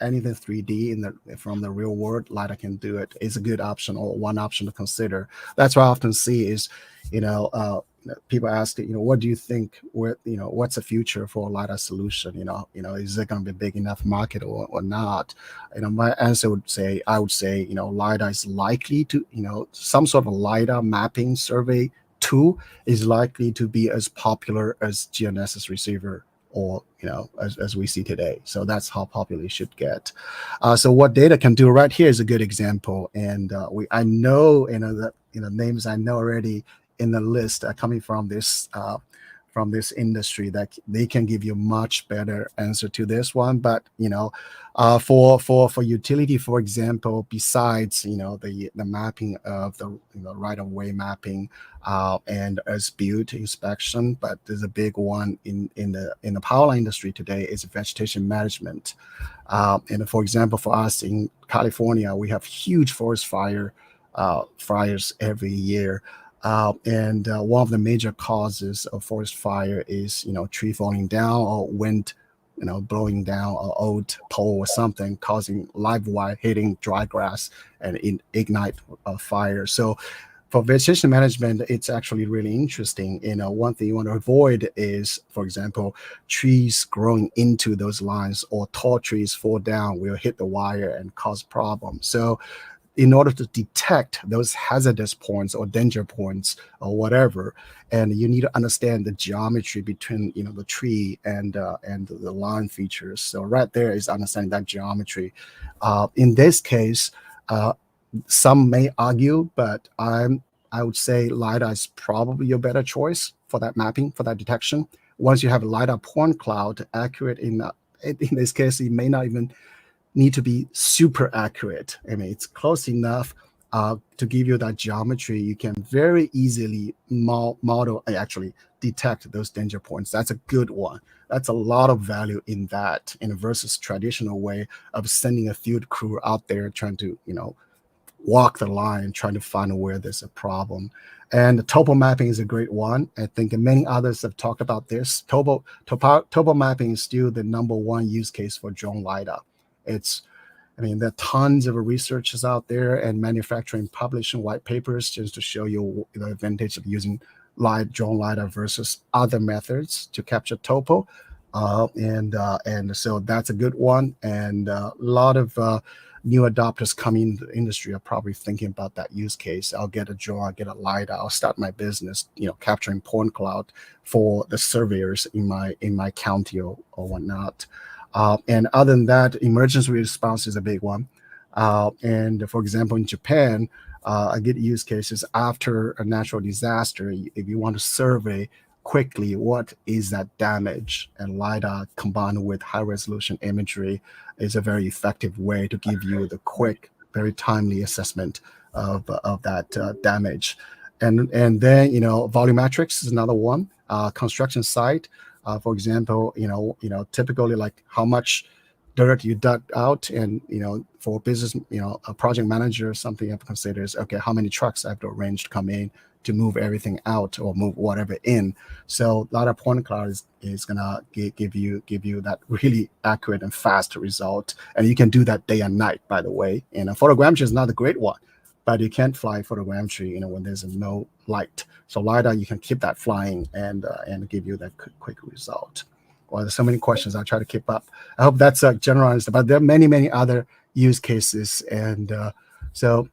anything 3D from the real world, LiDAR can do it. It's a good option, or one option to consider. That's what I often see is, people ask, what do you think? What's the future for a LiDAR solution? Is it going to be a big enough market or not? My answer I would say, LiDAR is likely to, some sort of LiDAR mapping survey tool is likely to be as popular as GNSS receiver, or as we see today. So that's how popular it should get. So what data can do right here is a good example, and I know that names I know already in the list are coming from this industry, that they can give you much better answer to this one. But for utility, for example, besides the mapping of the right of way mapping and as built inspection, but there's a big one in the power line industry today is vegetation management. And for example, for us in California, we have huge forest fires every year. And one of the major causes of forest fire is, tree falling down, or wind, blowing down an old pole or something, causing live wire hitting dry grass and ignite a fire. So for vegetation management, it's actually really interesting. One thing you want to avoid is, for example, trees growing into those lines, or tall trees fall down will hit the wire and cause problems. So in order to detect those hazardous points or danger points or whatever, and you need to understand the geometry between the tree and the line features. So right there is understanding that geometry. In this case, some may argue, but I would say LiDAR is probably your better choice for that mapping, for that detection. Once you have a LiDAR point cloud accurate in this case, it may not even need to be super accurate. I mean, it's close enough to give you that geometry. You can very easily model and actually detect those danger points. That's a good one. That's a lot of value in that, versus traditional way of sending a field crew out there trying to, walk the line, trying to find where there's a problem. And the topo mapping is a great one. I think many others have talked about this. Topo mapping is still the #1 use case for drone LiDAR. There are tons of researchers out there and manufacturing publishing white papers just to show you the advantage of using drone LiDAR versus other methods to capture topo. And so that's a good one. And a lot of new adopters coming into the industry are probably thinking about that use case. I'll get a drone, I'll get a LiDAR, I'll start my business, capturing point cloud for the surveyors in my county or whatnot. And other than that, emergency response is a big one. And for example, in Japan, I get use cases after a natural disaster. If you want to survey quickly what is that damage, and LiDAR combined with high resolution imagery is a very effective way to give you the quick, very timely assessment of that damage. And then volumetrics is another one. Construction site, for example, typically like how much dirt you dug out, and for business, a project manager, something you have to consider is, okay, how many trucks I have to arrange to come in to move everything out or move whatever in. So LiDAR point cloud is gonna give you that really accurate and fast result, and you can do that day and night. By the way, and photogrammetry is not a great one, but you can't fly photogrammetry, when there's no light. So LiDAR, you can keep that flying and give you that quick result. Well, there's so many questions. I'll try to keep up. I hope that's a general answer, but there are many other use cases. And so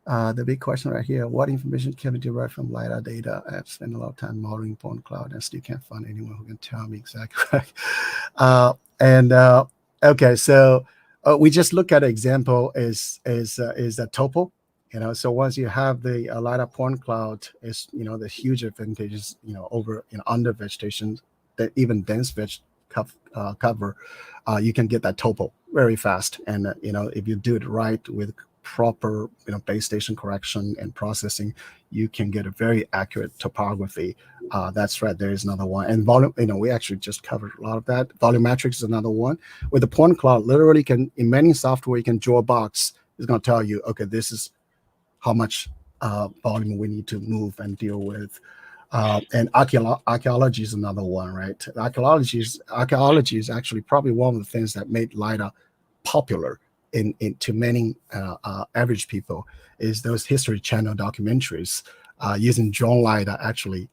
the big question right here, what information can be derived from LiDAR data? I've spent a lot of time modeling point cloud and still can't find anyone who can tell me exactly. Okay, so we just look at an example is a topo. So once you have the LiDAR point cloud, is the huge advantages over under vegetation, that even dense cover, you can get that topo very fast. And if you do it right with proper base station correction and processing, you can get a very accurate topography. That's right. There is another one. And volume, we actually just covered a lot of that. Volumetrics is another one. With the point cloud, literally in many software, you can draw a box. It's going to tell you, okay, this is how much volume we need to move and deal with. And archaeology is another one, right? Archaeology is actually probably one of the things that made LiDAR popular to many average people, is those History Channel documentaries using drone LiDAR actually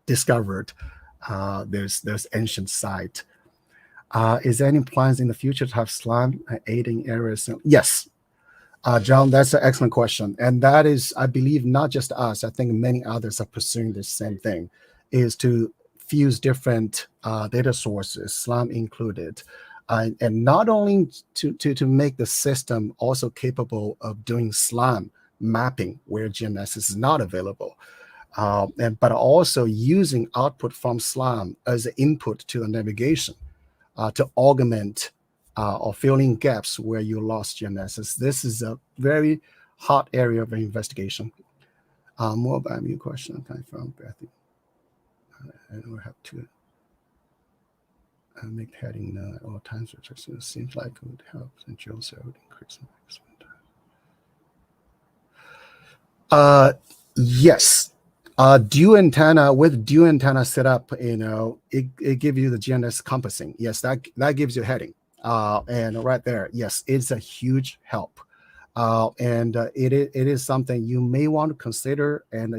discovered those ancient sites. Is there any plans in the future to have SLAM aiding areas? Yes. John, that's an excellent question. And that is, I believe, not just us, I think many others are pursuing the same thing, is to fuse different data sources, SLAM included, and not only to make the system also capable of doing SLAM mapping where GNSS is not available, but also using output from SLAM as an input to the navigation to augment or fill in gaps where you lost GNSS. This is a very hot area of investigation. More about your question coming from Bethy. I don't have to make heading at all times, which it seems like it would help, and Joe would increase yes. Dual antenna, with dual antenna set up, it gives you the GNSS compassing. Yes, that gives you heading. And right there, yes, it's a huge help. And it is something you may want to consider. And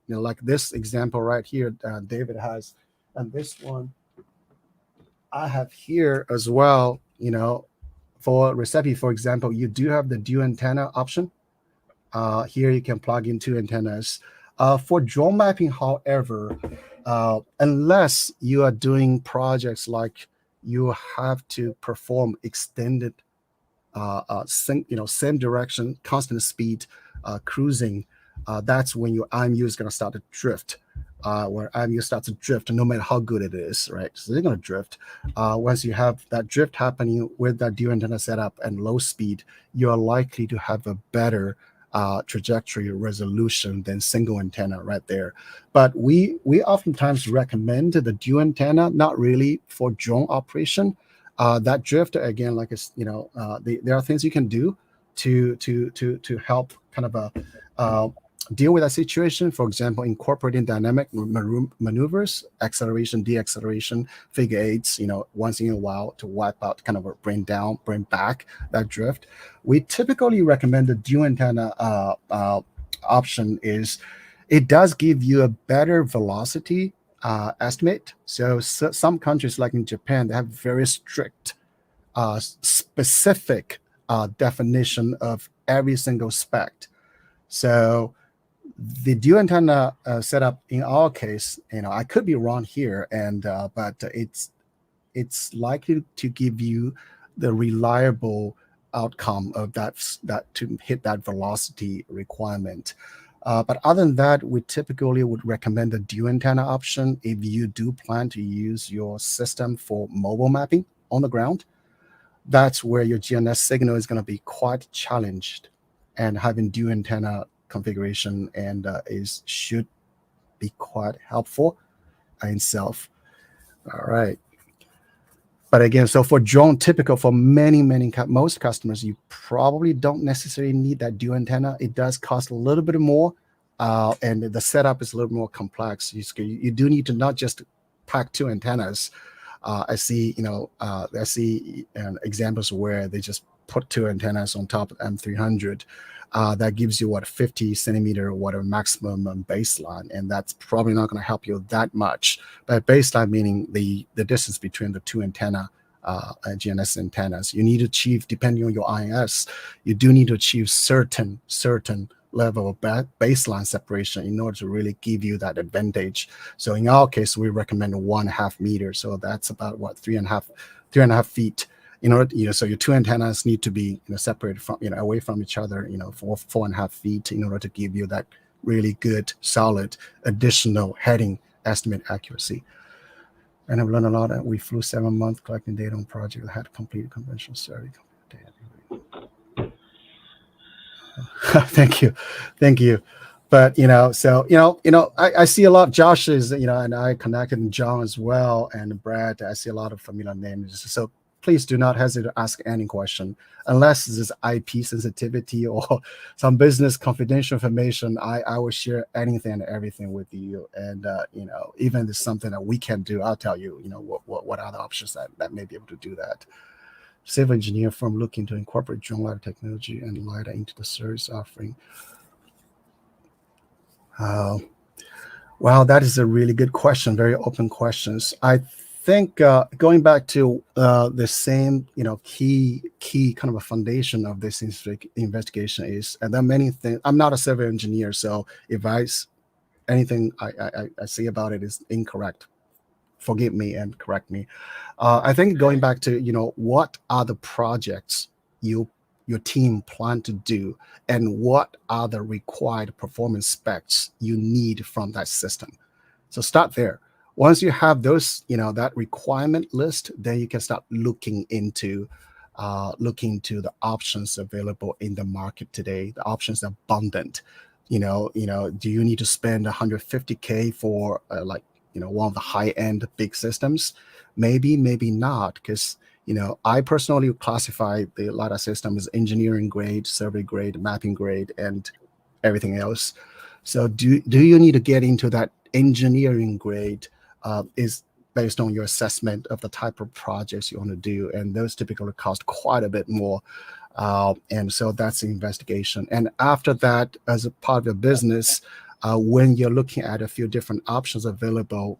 like this example right here, David has, and this one I have here as well. For RESEPI, for example, you do have the dual antenna option. Here you can plug in two antennas. For drone mapping, however, unless you are doing projects like you have to perform extended same direction, constant speed cruising, that's when your IMU is going to start to drift. Where IMU starts to drift, no matter how good it is, right? So they're going to drift. Once you have that drift happening with that dual antenna setup and low speed, you are likely to have a better trajectory resolution than single antenna right there. But we oftentimes recommend the dual antenna, not really for drone operation. That drift, again, like there are things you can do to help kind of deal with that situation. For example, incorporating dynamic maneuvers, acceleration, deacceleration, figure eights, once in a while to wipe out, kind of bring back that drift. We typically recommend the dual antenna option. Is it does give you a better velocity estimate. So some countries, like in Japan, they have very strict, specific definition of every single spec. So the dual antenna setup in our case, I could be wrong here, but it's likely to give you the reliable outcome of that to hit that velocity requirement. But other than that, we typically would recommend the dual antenna option if you do plan to use your system for mobile mapping on the ground. That's where your GNSS signal is going to be quite challenged, and having dual antenna configuration should be quite helpful in itself. All right. But again, so for drone, typical for most customers, you probably don't necessarily need that dual antenna. It does cost a little bit more, and the setup is a little more complex. You do need to not just pack 2 antennas. I see, examples where they just put 2 antennas on top of M300. That gives you 50 centimeter, whatever maximum baseline, and that's probably not going to help you that much. But baseline meaning the distance between the 2 antenna, GNSS antennas. You need to achieve, depending on your INS, you do need to achieve certain level of baseline separation in order to really give you that advantage. So in our case, we recommend 1.5 meters. So that's about 3.5 feet. In order, so your 2 antennas need to be separated from, away from each other, for 4.5 feet in order to give you that really good, solid, additional heading estimate accuracy. And I've learned a lot. We flew 7 months collecting data on project that had completed conventional survey. Thank you. But I see a lot of Josh's, and I connected with John as well, and Brad. I see a lot of familiar names. So please do not hesitate to ask any question, unless this is IP sensitivity or some business confidential information. I will share anything and everything with you, and even if it's something that we can do, I'll tell you, what other options that may be able to do that. Civil engineer firm looking to incorporate drone LiDAR technology and LiDAR into the service offering. Wow, that is a really good question. Very open questions. I think going back to the same, key kind of a foundation of this investigation is, and there are many things. I'm not a civil engineer, so if anything I see about it is incorrect, forgive me and correct me. I think going back to, what are the projects your team plan to do, and what are the required performance specs you need from that system. So start there. Once you have those, that requirement list, then you can start looking into the options available in the market today. The options are abundant. Do you need to spend $150K for one of the high-end big systems? Maybe not, because I personally classify the LiDAR system as engineering grade, survey grade, mapping grade, and everything else. So do you need to get into that engineering grade? Is based on your assessment of the type of projects you want to do, and those typically cost quite a bit more. And so that's the investigation. And after that, as a part of your business, when you're looking at a few different options available,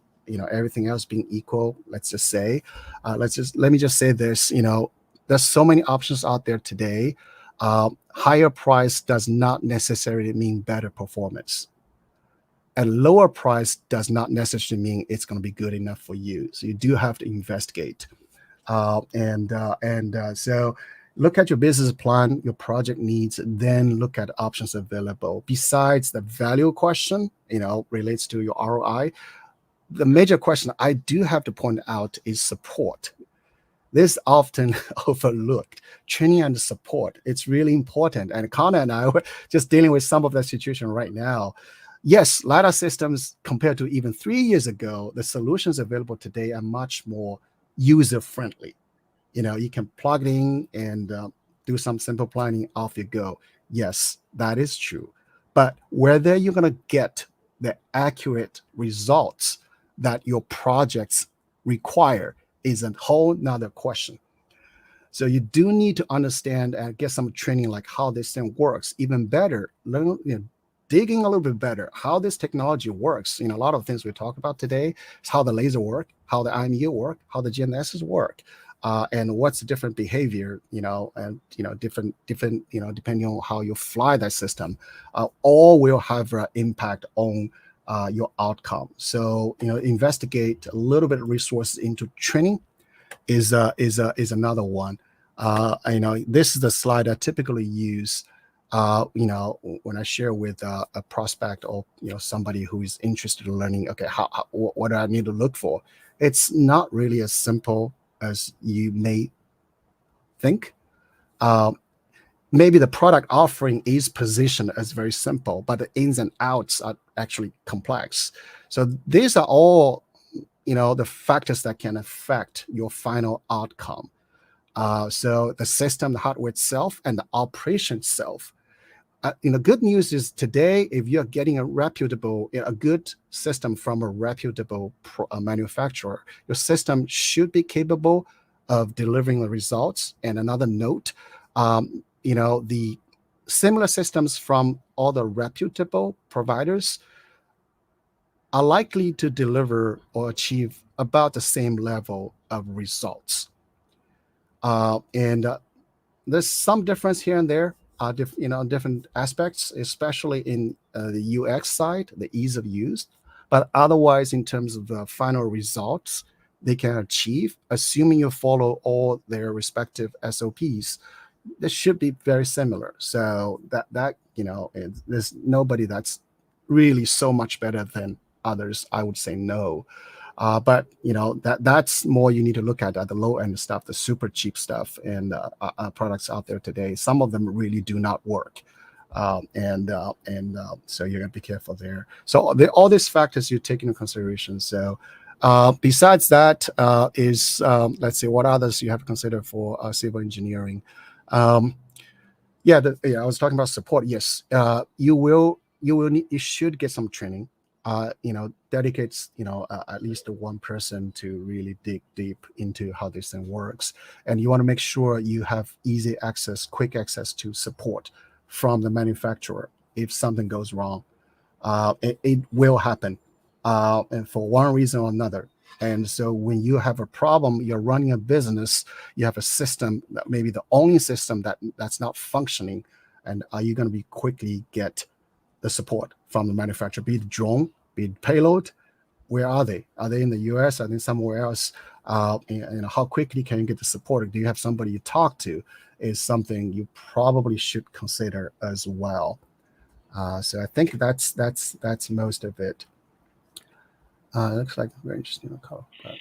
everything else being equal, let me just say this, there's so many options out there today. Higher price does not necessarily mean better performance. A lower price does not necessarily mean it's going to be good enough for you. So you do have to investigate. So look at your business plan, your project needs, then look at options available. Besides the value question, relates to your ROI, the major question I do have to point out is support. This is often overlooked. Training and support, it's really important. And Conor and I were just dealing with some of that situation right now. Yes, LiDAR systems, compared to even 3 years ago, the solutions available today are much more user-friendly. You can plug it in and do some simple planning, off you go. Yes, that is true. But whether you're going to get the accurate results that your projects require is a whole nother question. So you do need to understand and get some training, like how this thing works. Even better, learn, digging a little bit better how this technology works. A lot of things we talk about today is how the laser work, how the IMU work, how the GNSS work, and what's the different behavior, and different, depending on how you fly that system, all will have an impact on your outcome. So investigate a little bit of resources into training is another one. This is the slide I typically use when I share with a prospect or somebody who is interested in learning. Okay, what do I need to look for? It's not really as simple as you may think. Maybe the product offering is positioned as very simple, but the ins and outs are actually complex. So these are all the factors that can affect your final outcome. So the system, the hardware itself, and the operation itself. Good news is today, if you're getting a good system from a reputable manufacturer, your system should be capable of delivering the results. And another note, the similar systems from all the reputable providers are likely to deliver or achieve about the same level of results. And there's some difference here and there, different aspects, especially in the UX side, the ease of use. But otherwise, in terms of the final results they can achieve, assuming you follow all their respective SOPs, this should be very similar. So there's nobody that's really so much better than others. I would say no. But that's more you need to look at the low end stuff, the super cheap stuff, and products out there today. Some of them really do not work, so you're gonna be careful there. So all these factors you take into consideration. So besides that, let's see what others you have to consider for civil engineering. I was talking about support. Yes, you should get some training. Dedicates at least one person to really dig deep into how this thing works, and you want to make sure you have easy access, quick access to support from the manufacturer if something goes wrong. It will happen, and for one reason or another. And so when you have a problem, you're running a business, you have a system that maybe the only system that's not functioning, and are you going to be quickly get the support from the manufacturer, be it drone, be it payload? Where are they? Are they in the US? Are they somewhere else? How quickly can you get the support? Do you have somebody you talk to? Is something you probably should consider as well. So I think that's most of it. Looks like very interesting.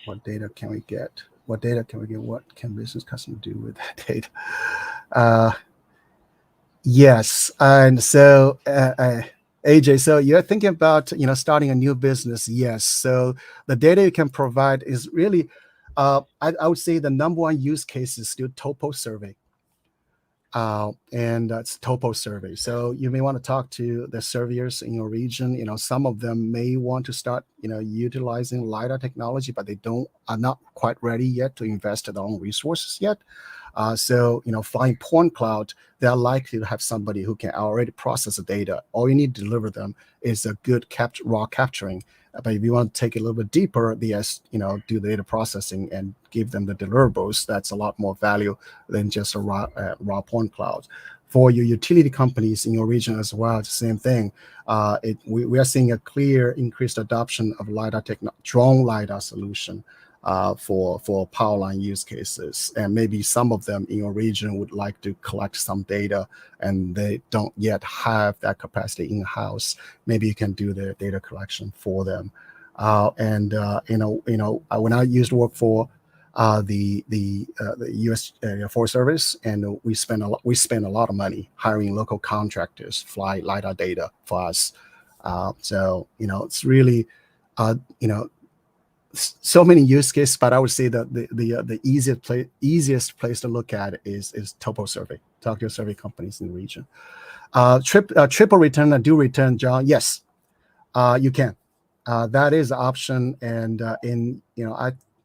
What data can we get? What data can we get? What can business customers do with that data? Yes, and so AJ, so you're thinking about starting a new business. Yes, so the data you can provide is really, I would say the number one use case is still topo survey. And that's topo survey. So you may want to talk to the surveyors in your region. Some of them may want to start, utilizing LiDAR technology, but they are not quite ready yet to invest their own resources yet. So flying point cloud, they're likely to have somebody who can already process the data. All you need to deliver them is a good raw capturing. But if you want to take it a little bit deeper, do the data processing and give them the deliverables, that's a lot more value than just a raw point cloud. For your utility companies in your region as well, it's the same thing. We are seeing a clear increased adoption of LiDAR drone LiDAR solution for power line use cases. And maybe some of them in your region would like to collect some data and they don't yet have that capacity in-house. Maybe you can do the data collection for them. When I used to work for the U.S. Forest Service, and we spend a lot of money hiring local contractors fly LiDAR data for us. It's really so many use cases, but I would say that the easiest place to look at is topo survey. Talk to your survey companies in the region. Triple return and dual return, John. Yes, you can. That is an option, and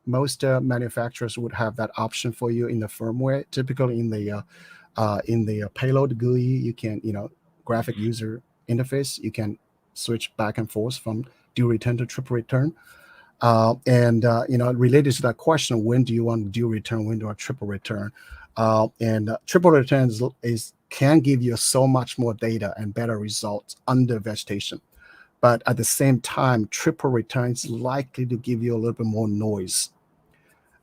most manufacturers would have that option for you in the firmware. Typically in the payload GUI, you can graphic user interface. You can switch back and forth from dual return to triple return. Related to that question, when do you want dual return, when do I triple return? Triple return can give you so much more data and better results under vegetation. But at the same time, triple return is likely to give you a little bit more noise.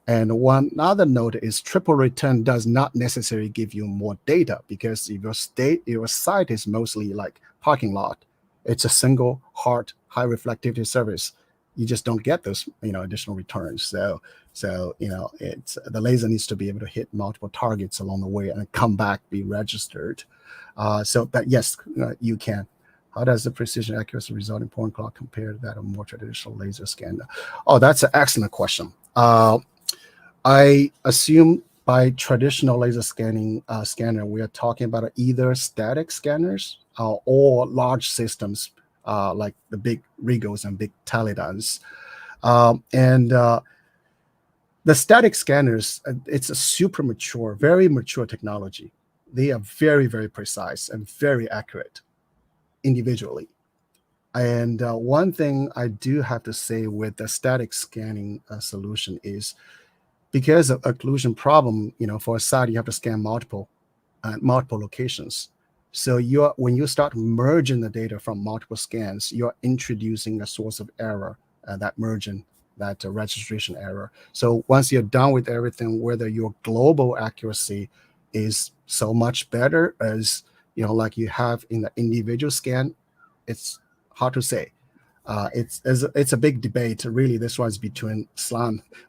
And one other note is triple return does not necessarily give you more data, because if your site is mostly like parking lot, it's a single hard high reflectivity service. You just don't get those additional returns. So it's the laser needs to be able to hit multiple targets along the way and come back, be registered. Yes, you can. How does the precision accuracy result in point cloud compare to that of more traditional laser scanner? Oh, that's an excellent question. I assume by traditional laser scanning scanner, we are talking about either static scanners or large systems like the big Regos and big Telidans. And the static scanners, it's a super mature, very mature technology. They are very, very precise and very accurate individually. And one thing I do have to say with the static scanning solution is because of occlusion problem, for a site, you have to scan multiple locations. So when you start merging the data from multiple scans, you're introducing a source of error, that merging, that registration error. So once you're done with everything, whether your global accuracy is so much better as like you have in the individual scan, it's hard to say. It's a big debate, really. This one's between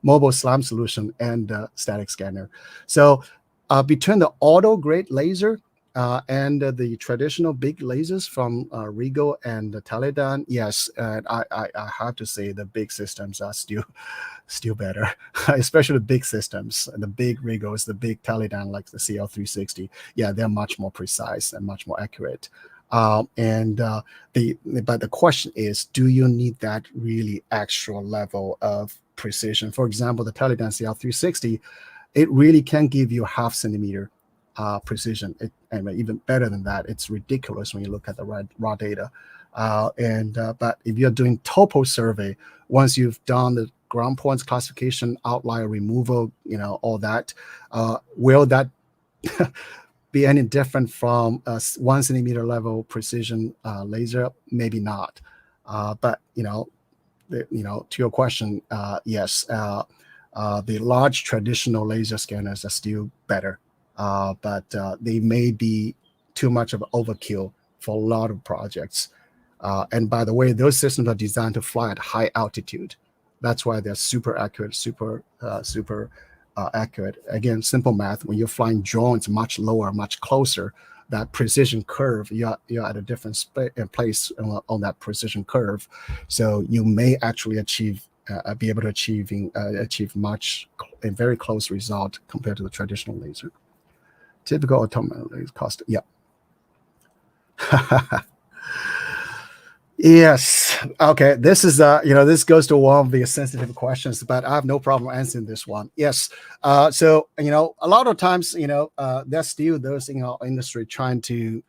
mobile SLAM solution and static scanner. So between the auto grade laser and the traditional big lasers from Rigo and Teledyne, yes, I have to say the big systems are still better, especially the big systems, the big Rigos, the big Teledyne like the CL360. Yeah, they're much more precise and much more accurate. But the question is, do you need that really extra level of precision? For example, the Teledyne CL360, it really can give you half centimeter precision, and even better than that. It's ridiculous when you look at the raw data. But if you're doing topo survey, once you've done the ground points classification, outlier removal, all that, will that be any different from a 1 centimeter level precision laser? Maybe not. But to your question, yes, the large traditional laser scanners are still better, but they may be too much of an overkill for a lot of projects. And by the way, those systems are designed to fly at high altitude. That's why they're super accurate, super accurate. Again, simple math. When you're flying drones much lower, much closer, that precision curve, you're at a different place on that precision curve. So you may actually be able to achieve much a very close result compared to the traditional laser. Typical automatic laser cost. Yeah. Yes. Okay. This is this goes to one of the sensitive questions, but I have no problem answering this one. Yes. So a lot of times there's still those in our industry trying to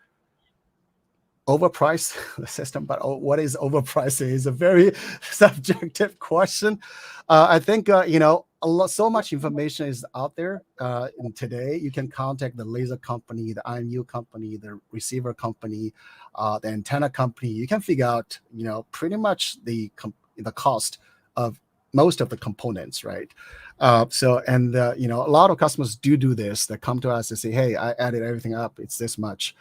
overprice the system, but what is overpricing is a very subjective question. I think so much information is out there today. You can contact the laser company, the IMU company, the receiver company, the antenna company. You can figure out pretty much the cost of most of the components, right? A lot of customers do this. They come to us and say, "Hey, I added everything up. It's this much."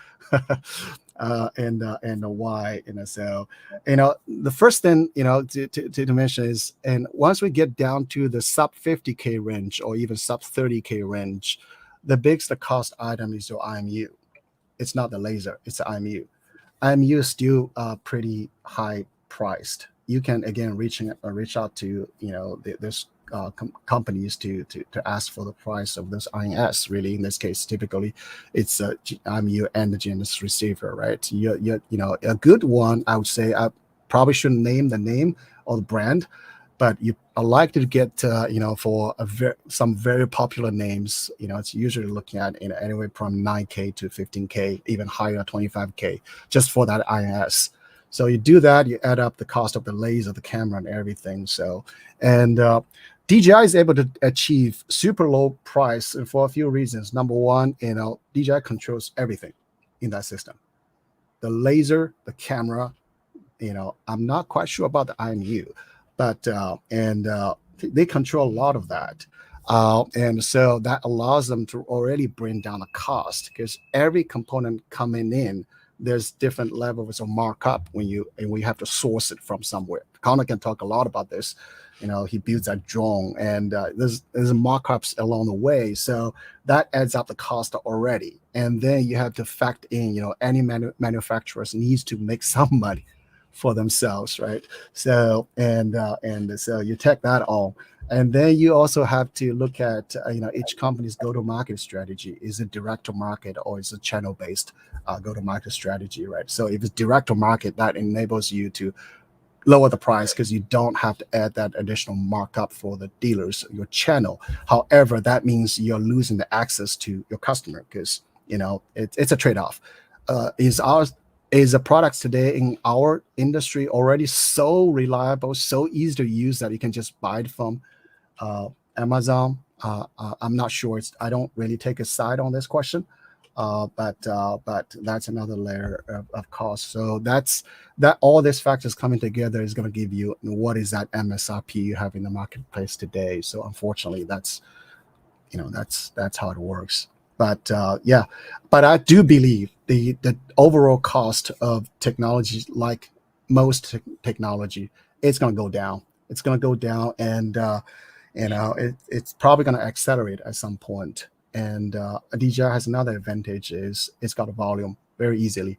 And why, so the first thing to mention is, and once we get down to the sub 50K range or even sub 30K range, the biggest cost item is your IMU. It's not the laser, it's the IMU. IMU is still pretty high priced. You can again reach out to this companies to ask for the price of this INS. Really, in this case, typically it's IMU and the gnss receiver, right? A good one, I would say, I probably shouldn't name the name or the brand, but you are likely to get for some very popular names, it's usually looking at anywhere from 9K to 15K, even higher, 25K, just for that INS. So you do that, you add up the cost of the laser, the camera, and everything. So, and DJI is able to achieve super low price for a few reasons. Number one, DJI controls everything in that system. The laser, the camera, I'm not quite sure about the IMU, but they control a lot of that. And so that allows them to already bring down the cost, because every component coming in, there's different levels of markup when we have to source it from somewhere. Conor can talk a lot about this. He builds that drone, and there's markups along the way, so that adds up the cost already. And then you have to factor in, any manufacturers needs to make some money for themselves, right? So and so you take that all, and then you also have to look at each company's go-to-market strategy. Is it direct to market or is it channel-based go-to-market strategy, right? So if it's direct to market, that enables you to lower the price because you don't have to add that additional markup for the dealers, your channel. However, that means you're losing the access to your customer because it's a trade-off. Is the products today in our industry already so reliable, so easy to use that you can just buy it from Amazon? I'm not sure. I don't really take a side on this question. But that's another layer of cost. So that all these factors coming together is going to give you what is that MSRP you have in the marketplace today. So unfortunately, that's how it works. But but I do believe the overall cost of technology, like most technology, it's going to go down. It's going to go down, and it's probably going to accelerate at some point. And DJI has another advantage is it's got a volume very easily.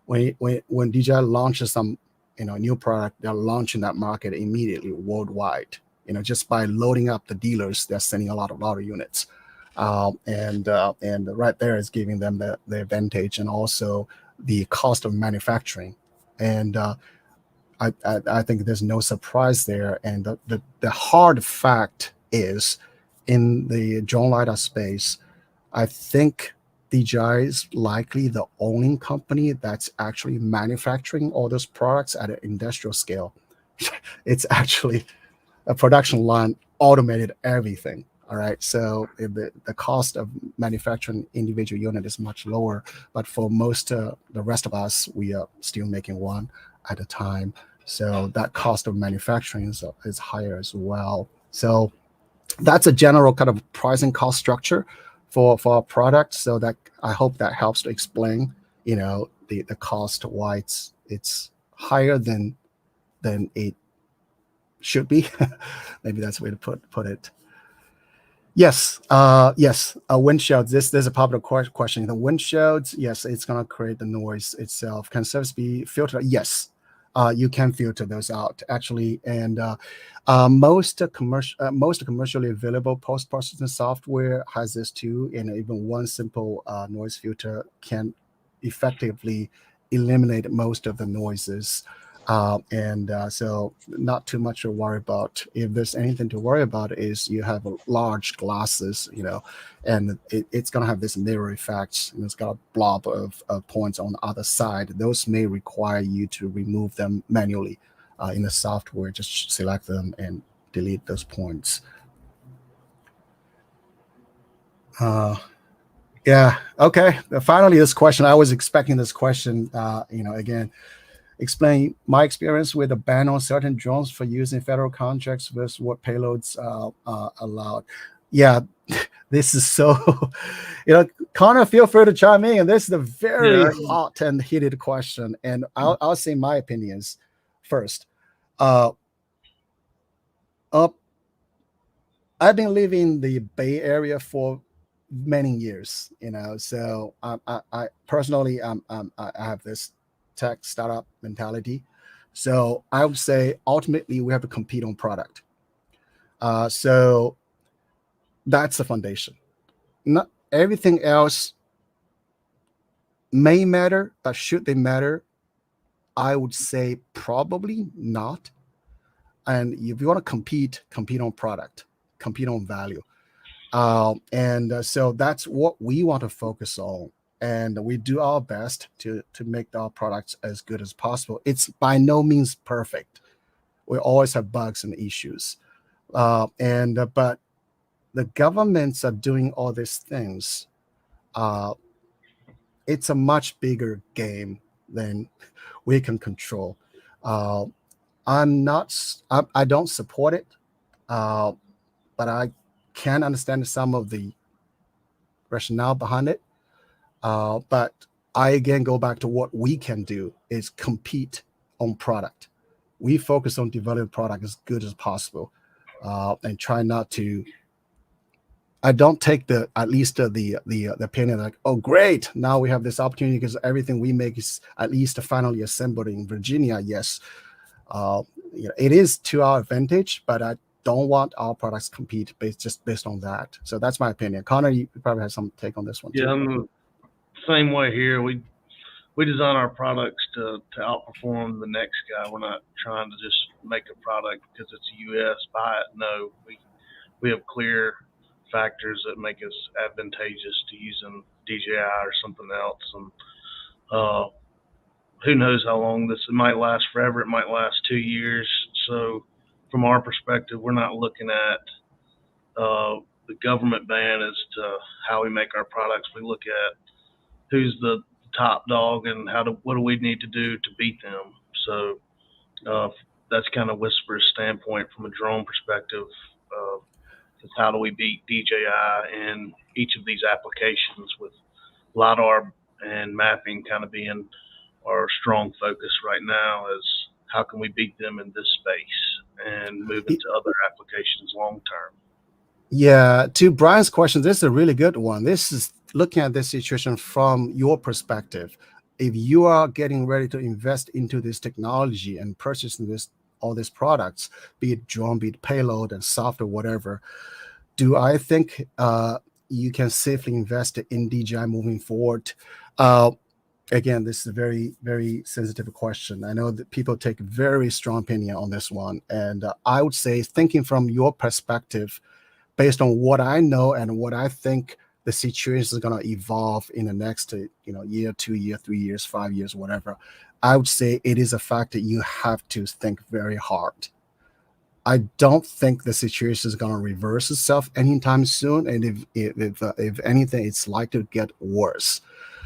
When DJI launches some new product, they're launching that market immediately worldwide. Just by loading up the dealers, they're sending a lot of units, and right there is giving them the advantage, and also the cost of manufacturing. And I think there's no surprise there. And the hard fact is, in the drone LiDAR space, I think DJI is likely the only company that's actually manufacturing all those products at an industrial scale. It's actually a production line, automated everything. All right, so the cost of manufacturing individual unit is much lower, but for most the rest of us, we are still making one at a time. So that cost of manufacturing is higher as well. So that's a general kind of pricing cost structure for our product. So that I hope that helps to explain, the cost, why it's higher than it should be. Maybe that's the way to put it. Yes, windshields. There's a popular question. The windshields, yes, it's gonna create the noise itself. Can service be filtered? Yes, you can filter those out actually, and most commercially available post-processing software has this too, and even one simple noise filter can effectively eliminate most of the noises. So not too much to worry about. If there's anything to worry about is you have large glasses, and it's going to have this mirror effect, and it's got a blob of points on the other side. Those may require you to remove them manually in the software. Just select them and delete those points. Yeah. Okay. Finally, this question. I was expecting this question. Again, explain my experience with a ban on certain drones for use in federal contracts versus what payloads allowed. Yeah, this is so. Conor, feel free to chime in. And this is a very hot and heated question, and I'll say my opinions first. I've been living in the Bay Area for many years, so I personally I have this tech startup mentality. So I would say ultimately we have to compete on product. So that's the foundation. Not everything else may matter, but should they matter? I would say probably not. And if you want to compete on product, compete on value. So that's what we want to focus on. And we do our best to make our products as good as possible. It's by no means perfect. We always have bugs and issues. But the governments are doing all these things. It's a much bigger game than we can control. I don't support it, but I can understand some of the rationale behind it. But I again go back to what we can do is compete on product. we focus on developing product as good as possible, and try not to. I don't take at least the opinion like, oh great, now we have this opportunity because everything we make is at least finally assembled in Virginia. Yes, it is to our advantage, but I don't want our products compete based on that. So that's my opinion. Conor, you probably have some take on this one Yeah, too. I'm the same way here. We design our products to outperform the next guy. We're not trying to just make a product because it's US, buy it. No, we have clear factors that make us advantageous to using DJI or something else. And who knows how long this, it might last forever. It might last 2 years. So from our perspective, we're not looking at the government ban as to how we make our products. We look at who's the top dog and what do we need to do to beat them. So that's kind of WISPR's standpoint from a drone perspective. Is how do we beat DJI in each of these applications, with LiDAR and mapping kind of being our strong focus right now, is how can we beat them in this space and move into other applications long term. Yeah, to Brian's question, this is a really good one. This is looking at this situation from your perspective. If you are getting ready to invest into this technology and purchasing all these products, be it drone, be it payload and software, whatever, do I think you can safely invest in DJI moving forward? Again, this is a very, very sensitive question. I know that people take very strong opinion on this one. And I would say, thinking from your perspective, based on what I know and what I think the situation is going to evolve in the next year, 2 years, 3 years, 5 years, whatever, I would say it is a fact that you have to think very hard. I don't think the situation is going to reverse itself anytime soon, and if anything, it's likely to get worse.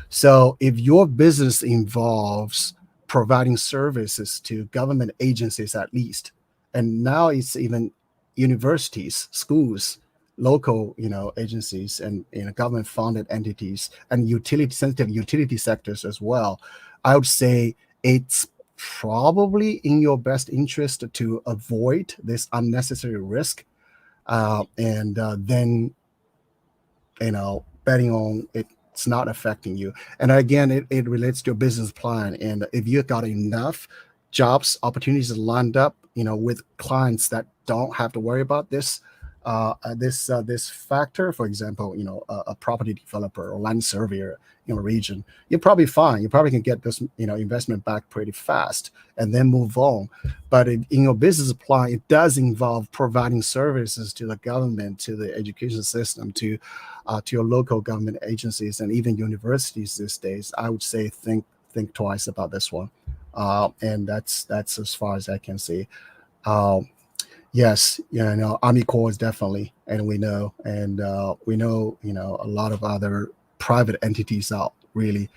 So if your business involves providing services to government agencies at least, and now it's even universities, schools, local agencies, and government funded entities, and sensitive utility sectors as well, I would say it's probably in your best interest to avoid this unnecessary risk, and then betting on it's not affecting you. And again, it relates to your business plan. And if you got enough jobs opportunities lined up with clients that don't have to worry about this factor, for example, a property developer or land surveyor in a region, you're probably fine. You probably can get this investment back pretty fast and then move on. But in your business plan, it does involve providing services to the government, to the education system, to your local government agencies, and even universities these days. I would say think twice about this one, and that's as far as I can see. Yes, Army Corps is definitely, and we know a lot of other private entities out really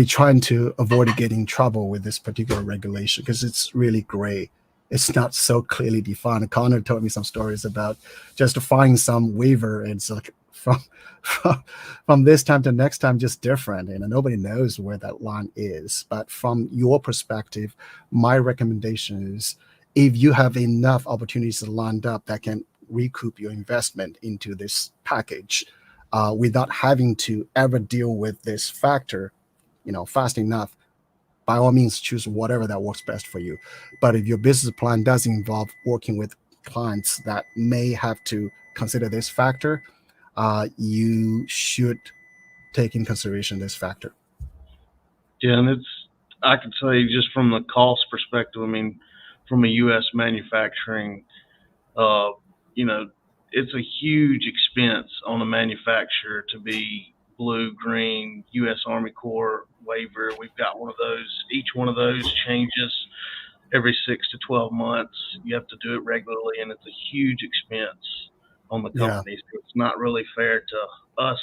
trying to avoid getting in trouble with this particular regulation, because it's really gray. It's not so clearly defined. Conor told me some stories about just to find some waiver, and it's like from this time to next time, just different, and nobody knows where that line is. But from your perspective, my recommendation is, if you have enough opportunities lined up that can recoup your investment into this package, without having to ever deal with this factor, fast enough, by all means, choose whatever that works best for you. But if your business plan does involve working with clients that may have to consider this factor, you should take in consideration this factor. Yeah, and I could say, just from the cost perspective, I mean, from a U.S. manufacturing, it's a huge expense on a manufacturer to be blue, green, U.S. Army Corps waiver. We've got one of those. Each one of those changes every 6 to 12 months. You have to do it regularly, and it's a huge expense on the company. So it's not really fair to us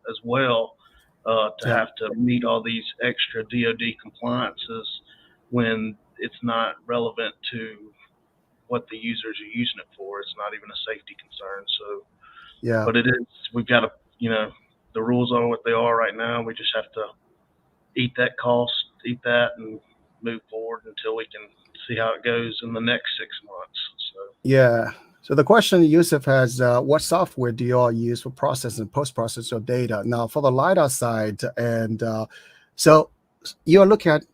as well to have to meet all these extra DoD compliances when it's not relevant to what the users are using it for. It's not even a safety concern. So, but it is. We've got to, the rules are what they are right now. We just have to eat that cost, eat that, and move forward until we can see how it goes in the next 6 months. So Yeah. So the question Yusuf has, what software do you all use for processing and post-process your data? Now, for the LiDAR side, and so you're looking at,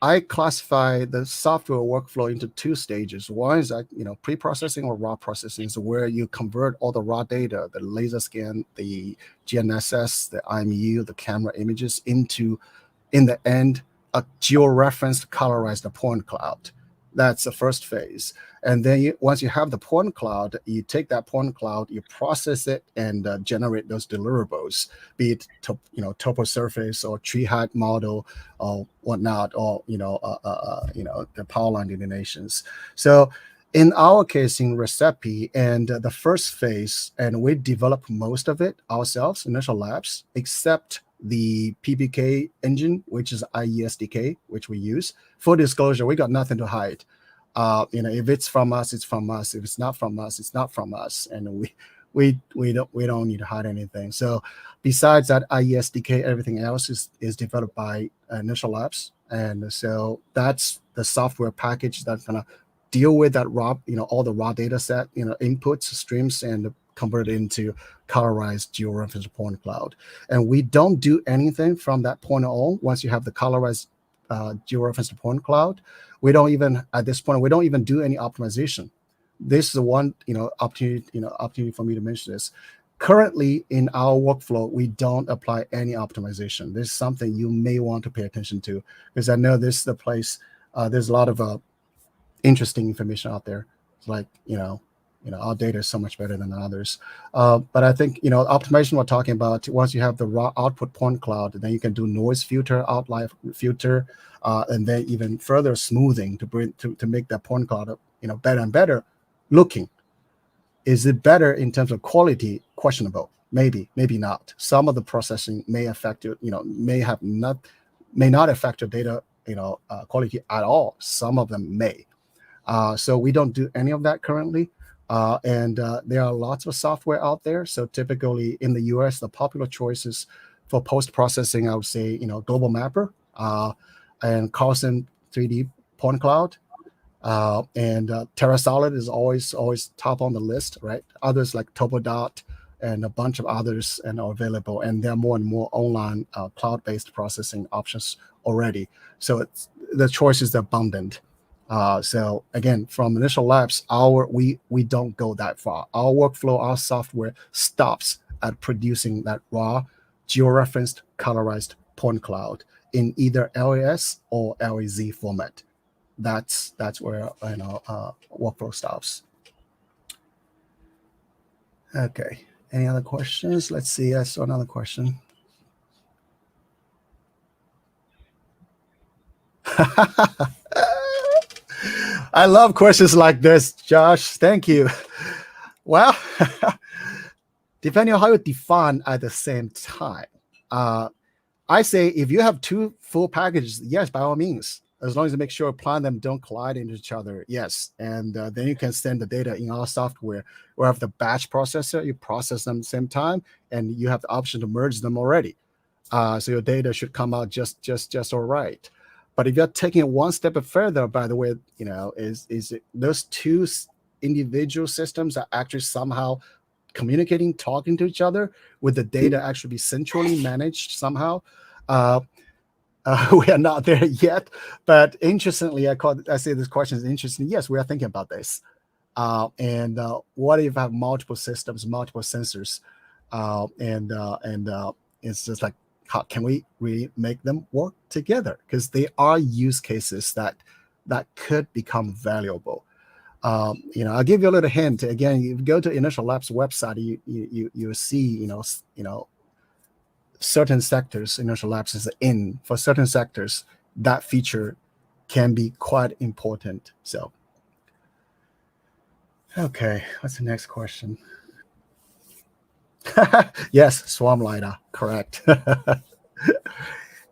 I classify the software workflow into two stages. One is pre-processing or raw processing, is where you convert all the raw data, the laser scan, the GNSS, the IMU, the camera images into, in the end, a georeferenced colorized point cloud. That's the first phase. And then once you have the point cloud, you take that point cloud, you process it, and generate those deliverables, be it topo surface or tree height model or whatnot, or the power line delineations. So in our case, in RESEPI, and the first phase, and we develop most of it ourselves, Inertial Labs, except the PBK engine, which is IE-SDK, which we use. Full disclosure, we got nothing to hide. If it's from us, it's from us. If it's not from us, it's not from us. And we don't need to hide anything. So besides that IE-SDK, everything else is developed by Inertial Labs. And so that's the software package that's gonna deal with that raw, all the raw data set, inputs, streams, and convert it into colorized georeferenced point cloud. And we don't do anything from that point on. Once you have the colorized georeferenced point cloud, we don't even, at this point, we don't even do any optimization. This is the one opportunity for me to mention this. Currently in our workflow, we don't apply any optimization. This is something you may want to pay attention to, because I know this is the place, there's a lot of interesting information out there. It's like, our data is so much better than others. But I think, optimization we're talking about, once you have the raw output point cloud, then you can do noise filter, outlier filter, and then even further smoothing to make that point cloud, better and better looking. Is it better in terms of quality? Questionable. Maybe not. Some of the processing may affect your, may not affect your data, quality at all. Some of them may. So we don't do any of that currently. And there are lots of software out there. So typically in the US, the popular choices for post-processing, I would say, Global Mapper and Carlson 3D Point Cloud. And TerraSolid is always top on the list, right? Others like TopoDot and a bunch of others and are available. And there are more and more online cloud-based processing options already. So the choice is abundant. So again, from Inertial Labs, we don't go that far. Our workflow, our software stops at producing that raw, georeferenced, colorized point cloud in either LAS or LAZ format. That's where workflow stops. Okay. Any other questions? Let's see. I saw another question. I love questions like this, Josh. Thank you. Well, depending on how you define at the same time, I say if you have two full packages, yes, by all means, as long as you make sure plan them don't collide into each other, yes. And then you can send the data in our software. We have the batch processor, you process them at the same time, and you have the option to merge them already. So your data should come out just all right. But if you're taking it one step further, by the way, is those two individual systems are actually somehow communicating, talking to each other, with the data actually be centrally managed somehow. We are not there yet, but interestingly, I say this question is interesting. Yes, we are thinking about this. And what if I have multiple systems, multiple sensors, and it's just like, how can we make them work together? Because they are use cases that could become valuable. I'll give you a little hint. Again, you go to Inertial Labs website, you see, certain sectors, Inertial Labs is in for certain sectors, that feature can be quite important. So, okay, what's the next question? Yes, Swarm LiDAR, correct.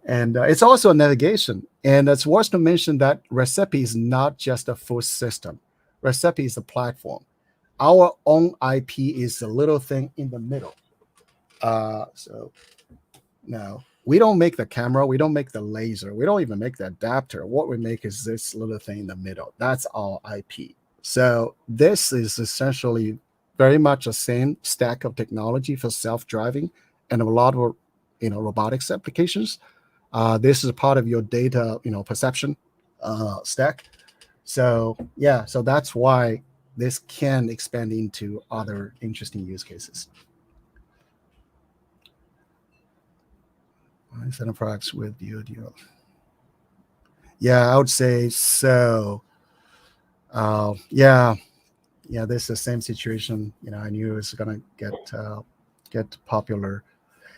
And it's also a navigation. And it's worth to mention that RESEPI is not just a full system. RESEPI is a platform. Our own IP is a little thing in the middle. So now we don't make the camera, we don't make the laser, we don't even make the adapter. What we make is this little thing in the middle. That's all IP. So this is essentially very much the same stack of technology for self-driving and a lot of robotics applications. This is part of your data perception stack. So yeah, so that's why this can expand into other interesting use cases. Enterprise with you. Yeah, I would say so. Yeah, this is the same situation. I knew it was gonna get popular.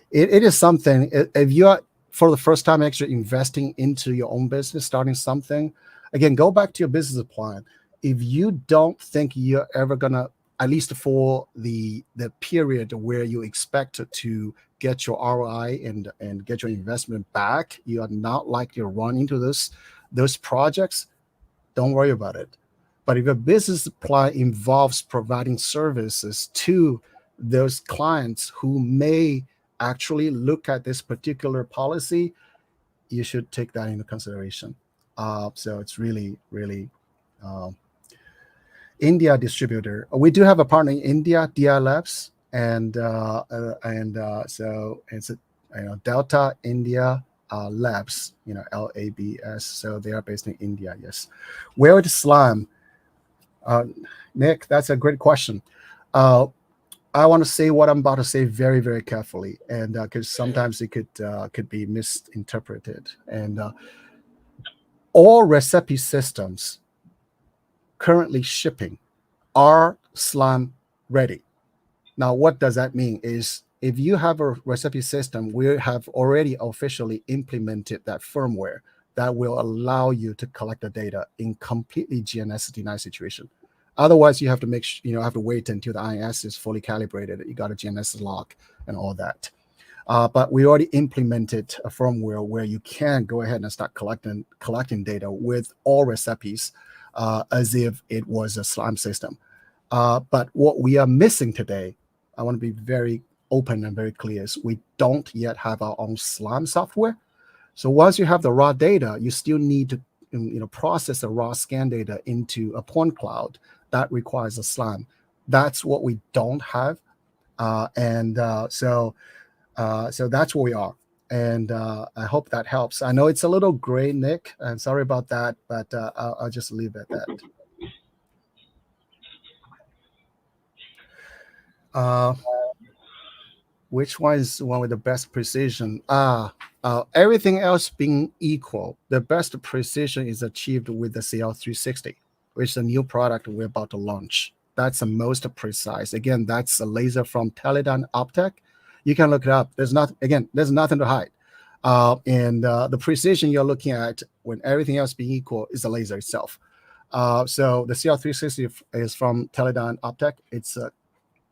It is something. If you are for the first time actually investing into your own business, starting something, again, go back to your business plan. If you don't think you're ever gonna, at least for the period where you expect to get your ROI and get your investment back, you are not likely to run into those projects. Don't worry about it. But if a business plan involves providing services to those clients who may actually look at this particular policy, you should take that into consideration. So it's really, really India distributor. We do have a partner in India, DI Labs, and so it's Delta India Labs, LABS. So they are based in India. Yes. Where would Slime? Nick, that's a great question. I want to say what I'm about to say very, very carefully, and because sometimes it could be misinterpreted. And all RESEPI systems currently shipping are Slime ready. Now, what does that mean? Is if you have a RESEPI system, we have already officially implemented that firmware that will allow you to collect the data in completely gnss-denied situation. Otherwise, you have to have to wait until the INS is fully calibrated. You got a GNSS lock and all that. But we already implemented a firmware where you can go ahead and start collecting data with all RESEPIs as if it was a Slime system. But what we are missing today, I want to be very open and very clear, is we don't yet have our own Slime software. So once you have the raw data, you still need to process the raw scan data into a point cloud that requires a Slime. That's what we don't have, so that's where we are. And I hope that helps. I know it's a little gray, Nick. I'm sorry about that, but I'll just leave it at that. Which one is the one with the best precision? Everything else being equal, the best precision is achieved with the CL360, which is a new product we're about to launch. That's the most precise. Again, that's a laser from Teledyne Optech. You can look it up. There's nothing to hide. And the precision you're looking at when everything else being equal is the laser itself. So the CL360 is from Teledyne Optech. It's a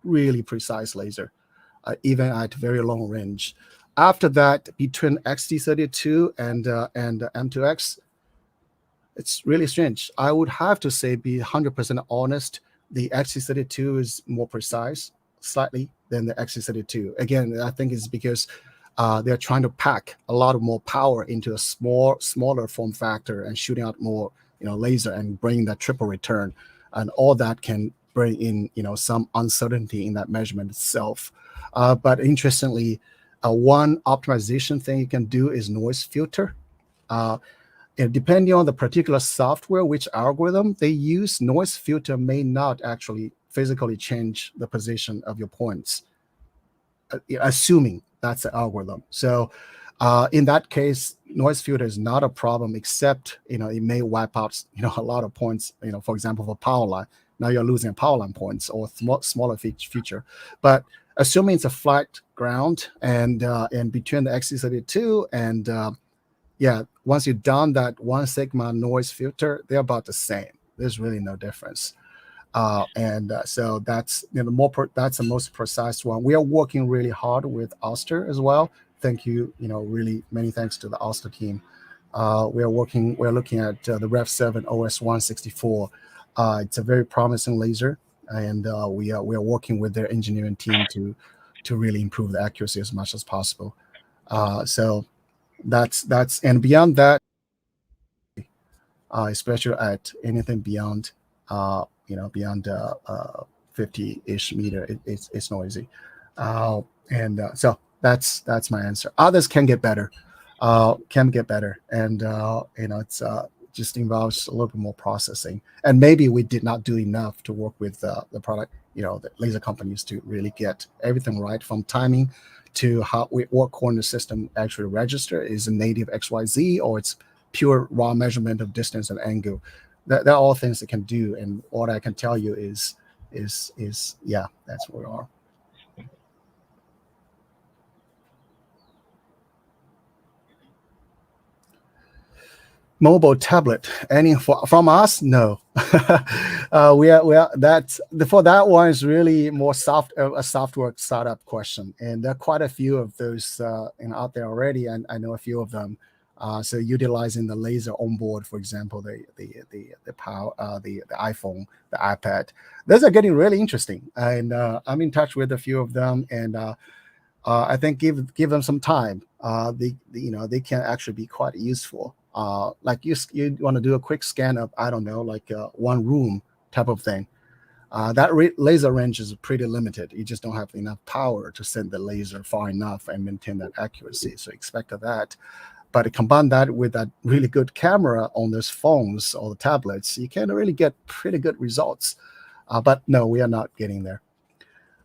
really precise laser, even at very long range. After that, between XT32 and M2X, it's really strange. I would have to say, be 100% honest, the XT32 is more precise slightly than the XT32. Again, I think it's because they're trying to pack a lot of more power into a smaller form factor and shooting out more laser and bringing that triple return, and all that can bring in some uncertainty in that measurement itself. But interestingly, one optimization thing you can do is noise filter. And depending on the particular software, which algorithm they use, noise filter may not actually physically change the position of your points, assuming that's the algorithm. So in that case, noise filter is not a problem, except it may wipe out a lot of points. For example, for power line, now you're losing power line points or smaller feature. But assuming it's a flat ground and between the XT32 and once you've done that 1 sigma noise filter, they're about the same. There's really no difference. So that's that's the most precise one. We are working really hard with Oster as well. Thank you. Really many thanks to the Oster team. We're looking at the Rev7 OS164. It's a very promising laser, and we are working with their engineering team to really improve the accuracy as much as possible. So that's and beyond that, especially at anything beyond beyond 50-ish meter, it's noisy. And so that's my answer. Others can get better, and it's just involves a little bit more processing, and maybe we did not do enough to work with the product, the laser companies, to really get everything right, from timing to what corner system actually register is a native XYZ, or it's pure raw measurement of distance and angle. They're all things that can do, and what I can tell you is yeah, that's where we are. Mobile tablet, any from us? No. we are that's for that one is really more a software startup question, and there are quite a few of those out there already, and I know a few of them. So utilizing the laser on board, for example, the power, the iPhone, the iPad, those are getting really interesting, and I'm in touch with a few of them, and I think give them some time. They can actually be quite useful. Like you want to do a quick scan of, I don't know, like one room type of thing. That laser range is pretty limited. You just don't have enough power to send the laser far enough and maintain that accuracy. So expect that. But combine that with that really good camera on those phones or the tablets, you can really get pretty good results. But no, we are not getting there.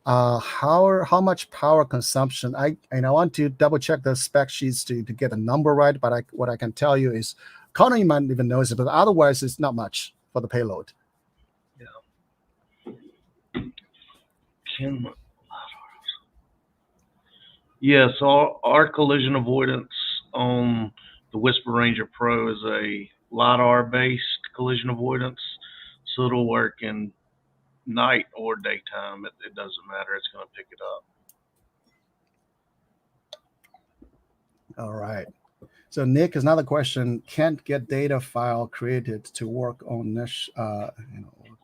How much power consumption? I want to double check the spec sheets to get a number right. But what I can tell you is, Conor, you might even know it, but otherwise it's not much for the payload. Yes, our collision avoidance on the WISPR Ranger Pro is a LiDAR-based collision avoidance, so it'll work in night or daytime. It doesn't matter. It's going to pick it up. All right. So Nick, another question: can't get data file created to work on this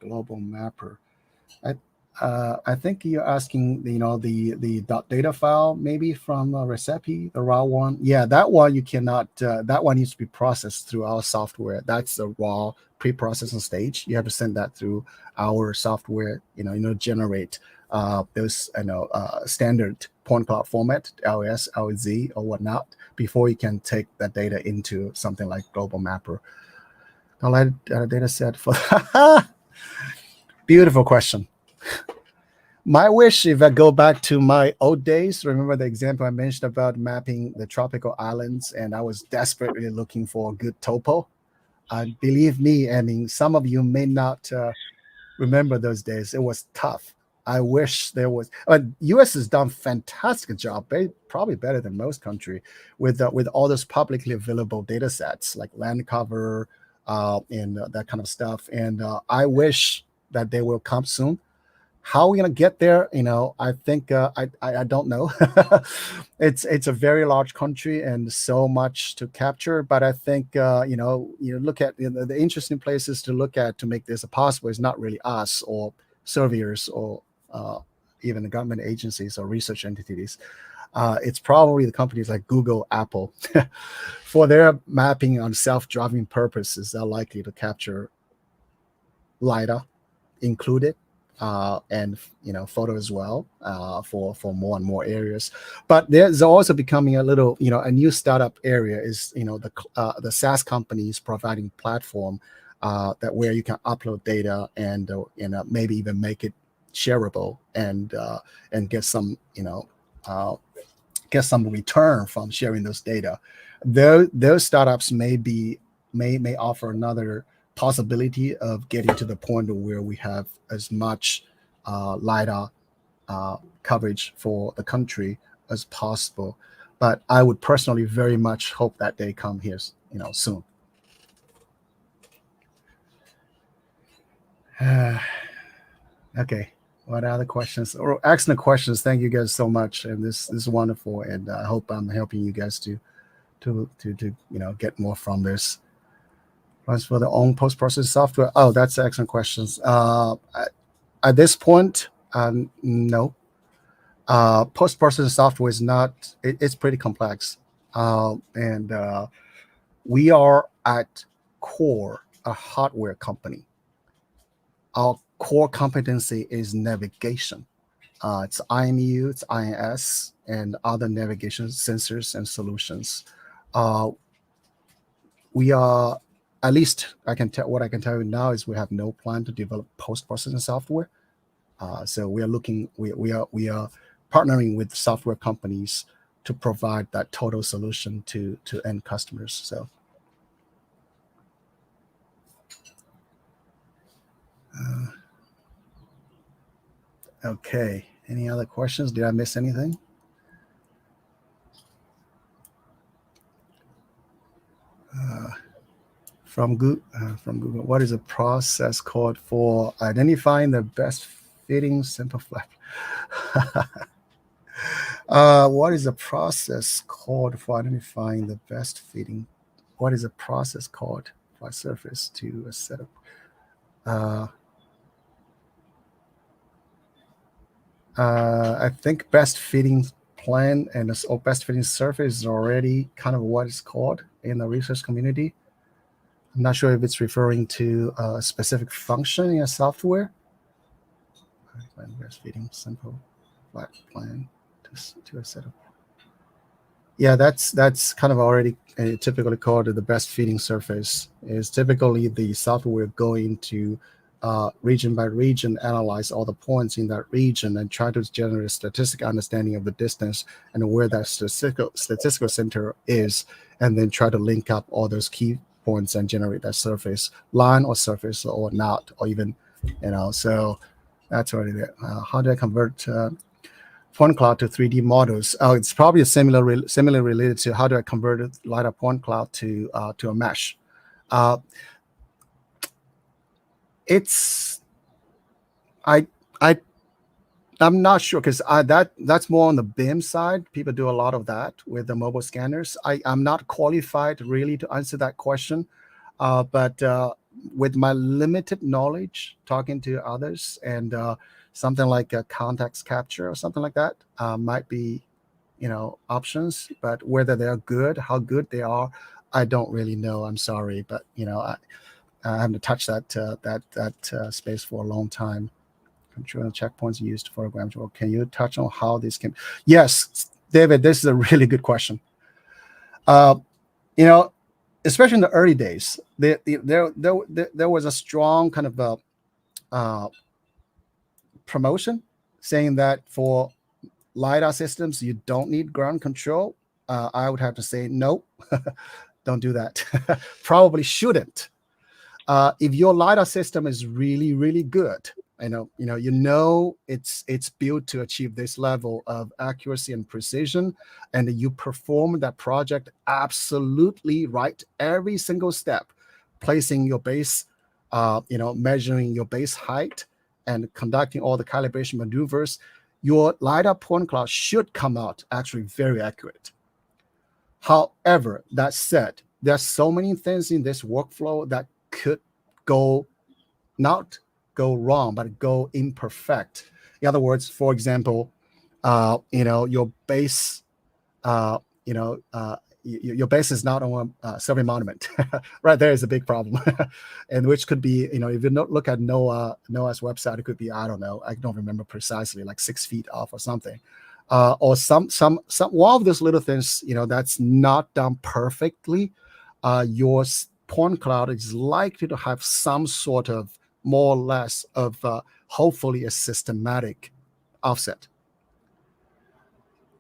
global mapper. I think you're asking, the data file maybe from RESEPI, the raw one. Yeah, that one you cannot. That one needs to be processed through our software. That's the raw pre-processing stage. You have to send that through our software. Generate those standard point cloud format, LS, LZ, or whatnot, before you can take that data into something like global mapper. I'll add a data set for beautiful question. My wish, if I go back to my old days, remember the example I mentioned about mapping the tropical islands, and I was desperately looking for a good topo. Believe me, I mean, some of you may not remember those days. It was tough. I wish there was. U.S. has done a fantastic job, probably better than most country, with all those publicly available data sets like land cover and that kind of stuff. And I wish that they will come soon. How are we going to get there? I think I don't know. It's a very large country and so much to capture. But I think look at the interesting places to look at to make this possible is not really us or surveyors or even the government agencies or research entities. It's probably the companies like Google, Apple, for their mapping on self-driving purposes. They're likely to capture LiDAR included. And photo as well for more and more areas. But there's also becoming a little a new startup area is the SaaS companies providing platform that where you can upload data and maybe even make it shareable and get some return from sharing those data. Those startups may offer another possibility of getting to the point where we have as much LiDAR coverage for the country as possible. But I would personally very much hope that they come here, soon. Okay, what other questions? Or excellent questions. Thank you guys so much, and this is wonderful, and I hope I'm helping you guys to get more from this. As for the own post-processing software, that's excellent questions. At this point, no. Post-processing software is not, it's pretty complex. And we are at core a hardware company. Our core competency is navigation. It's IMU, it's INS, and other navigation sensors and solutions. We are, at least I can tell, what I can tell you now is we have no plan to develop post-processing software. So we are partnering with software companies to provide that total solution to end customers. So. Okay. Any other questions? Did I miss anything? From Google, what is the process called for identifying the best fitting simple flap? What is the process called for identifying the best fitting? What is the process called for a surface to a setup? I think best fitting plan and or best fitting surface is already kind of what it's called in the research community. I'm not sure if it's referring to a specific function in a software. Best fitting simple flat plan to a setup. Yeah, that's kind of already typically called the best fitting surface. Is typically the software going to region by region analyze all the points in that region and try to generate a statistical understanding of the distance and where that statistical center is, and then try to link up all those key points and generate that surface line or surface or not, or even, so that's already there. How do I convert point cloud to 3D models? Oh, it's probably similarly related to how do I convert a LiDAR point cloud to a mesh. I'm not sure, because that's more on the BIM side. People do a lot of that with the mobile scanners. I'm not qualified really to answer that question, but with my limited knowledge, talking to others, and something like a context capture or something like that might be, options. But whether they're good, how good they are, I don't really know. I'm sorry, but I haven't touched that space for a long time. Control checkpoints used for programs. Well, can you touch on how this can? Yes, David, this is a really good question. Especially in the early days, there was a strong kind of promotion saying that for LiDAR systems, you don't need ground control. I would have to say, no, don't do that. Probably shouldn't. If your LiDAR system is really, really good, it's built to achieve this level of accuracy and precision, and you perform that project absolutely right every single step, placing your base, measuring your base height and conducting all the calibration maneuvers, your LiDAR point cloud should come out actually very accurate. However, that said, there's so many things in this workflow that could not go wrong, but go imperfect. In other words, for example, your base, your base is not on a survey monument. Right there is a big problem, and which could be, if you look at NOAA's website, it could be, I don't know, I don't remember precisely, like 6 feet off or something, or some one of those little things, that's not done perfectly. Your point cloud is likely to have some sort of more or less of hopefully a systematic offset.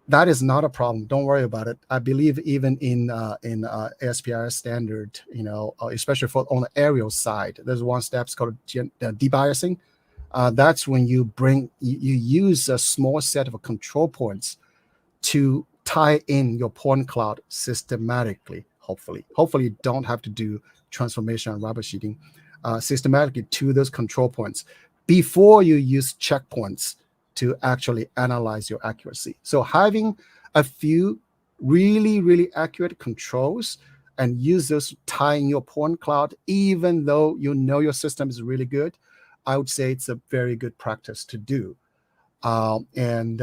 That is not a problem. Don't worry about it. I believe even in ASPIR standard, especially on the aerial side, there's one step called debiasing. That's when you use a small set of control points to tie in your point cloud systematically. Hopefully you don't have to do transformation and rubber sheeting systematically to those control points before you use checkpoints to actually analyze your accuracy. So having a few really, really accurate controls and use those to tie in your point cloud, even though your system is really good, I would say it's a very good practice to do. And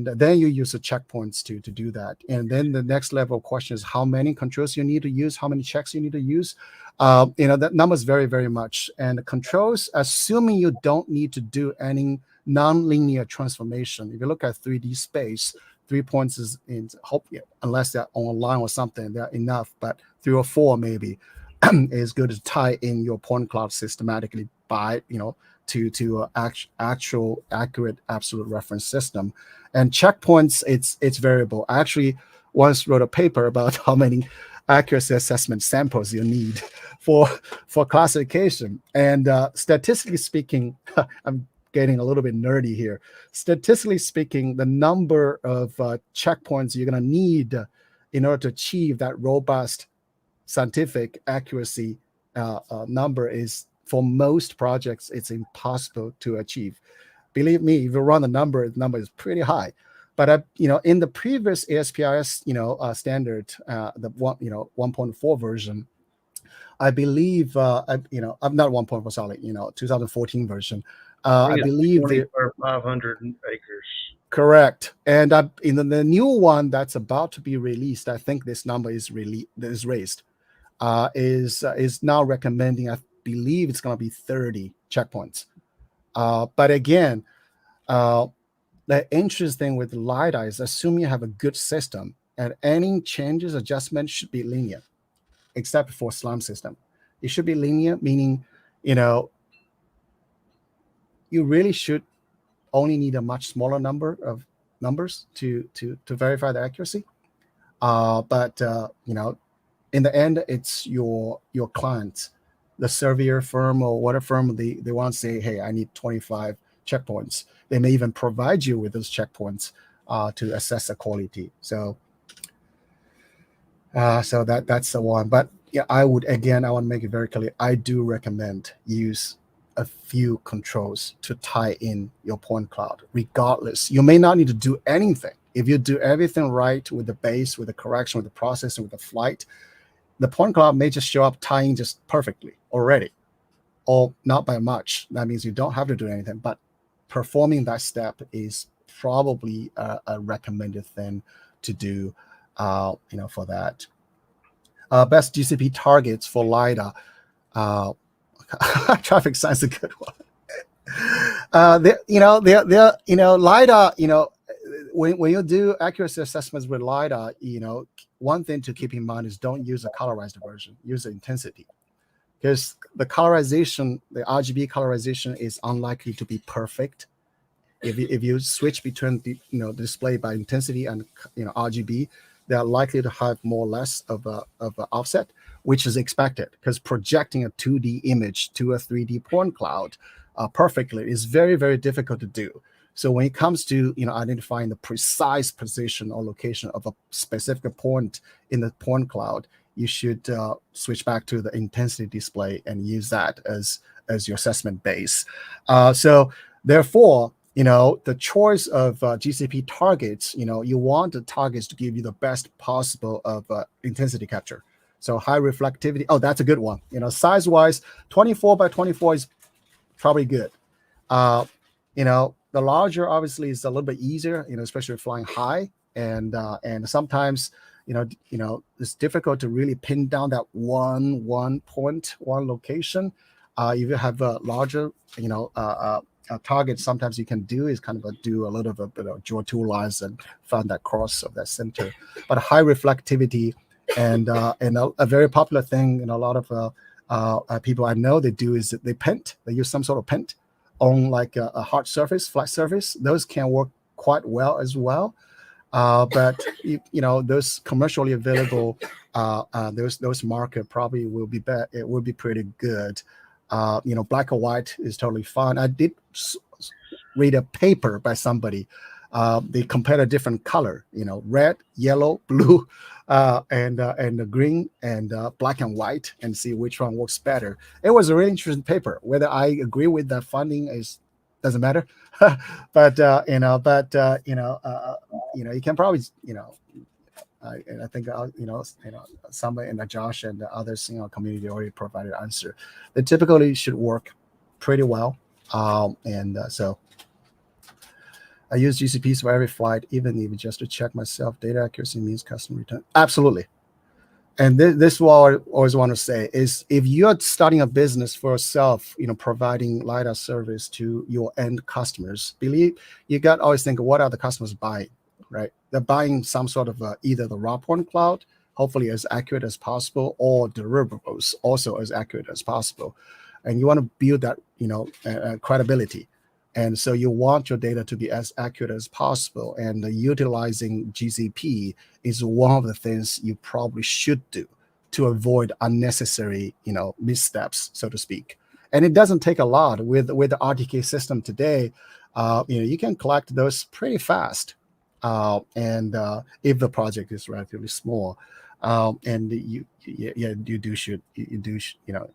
then you use the checkpoints to do that. And then the next level of question is how many controls you need to use, how many checks you need to use. That number is very, very much. And the controls, assuming you don't need to do any nonlinear transformation. If you look at 3D space, 3 points is in hope, unless they're on a line or something, they're enough. But 3 or 4 maybe is good to tie in your point cloud systematically by to actual accurate absolute reference system. And checkpoints, it's variable. I actually once wrote a paper about how many accuracy assessment samples you need for classification. And statistically speaking, I'm getting a little bit nerdy here. Statistically speaking, the number of checkpoints you're going to need in order to achieve that robust scientific accuracy number is, for most projects, it's impossible to achieve. Believe me, if you run the number is pretty high. But in the previous ASPIS standard, the 1.4 version, I believe I'm not 1.4, sorry, 2014 version. I believe for 500 acres. Correct. And in the new one that's about to be released, I think this number is raised. Is now recommending, I believe it's going to be 30 checkpoints. But again, the interesting with LiDAR is assuming you have a good system, and any changes, adjustments should be linear, except for SLAM system. It should be linear, meaning, you really should only need a much smaller number of numbers to verify the accuracy. But in the end, it's your client, the surveyor firm or whatever firm, they want to say, hey, I need 25 checkpoints. They may even provide you with those checkpoints to assess the quality. So that's the one. But yeah, I want to make it very clear. I do recommend use a few controls to tie in your point cloud. Regardless, you may not need to do anything. If you do everything right with the base, with the correction, with the processing, with the flight, the point cloud may just show up tying just perfectly already, or not by much. That means you don't have to do anything, but performing that step is probably a recommended thing to do, for that. Best GCP targets for LiDAR. Traffic science is a good one. LiDAR, when you do accuracy assessments with LiDAR, one thing to keep in mind is don't use a colorized version, use the intensity. Because the colorization, the RGB colorization is unlikely to be perfect. If you switch between the display by intensity and RGB, they are likely to have more or less of a offset, which is expected, because projecting a 2D image to a 3D point cloud perfectly is very, very difficult to do. So when it comes to identifying the precise position or location of a specific point in the point cloud, you should switch back to the intensity display and use that as your assessment base. So therefore, the choice of GCP targets, you want the targets to give you the best possible of intensity capture. So high reflectivity. Oh, that's a good one. Size-wise, 24 by 24 is probably good. The larger obviously is a little bit easier, especially flying high, and sometimes it's difficult to really pin down that one point, one location. If you have a larger target, sometimes you can do is kind of do a little bit of draw two lines and find that cross of that center. But high reflectivity and a very popular thing, a lot of people I know they do is that they paint. They use some sort of paint on like a hard surface, flat surface. Those can work quite well as well. But those commercially available those marker probably will be better. It will be pretty good. Black or white is totally fine. I did read a paper by somebody. They compared a different color, red, yellow, blue, and the green, and black and white, and see which one works better. It was a really interesting paper. Whether I agree with that finding doesn't matter, but you can probably I think somebody and Josh and the others community already provided answer. They typically should work pretty well, so I use GCPs for every flight, even if just to check myself. Data accuracy means customer return. Absolutely. And this is what I always want to say is if you're starting a business for yourself, providing LiDAR service to your end customers, believe you got to always think, what are the customers buying, right? They're buying some sort of either the raw point cloud, hopefully as accurate as possible, or deliverables also as accurate as possible. And you want to build that, credibility. And so you want your data to be as accurate as possible. And utilizing GCP is one of the things you probably should do to avoid unnecessary, missteps, so to speak. And it doesn't take a lot with the RTK system today. You can collect those pretty fast. And if the project is relatively small, and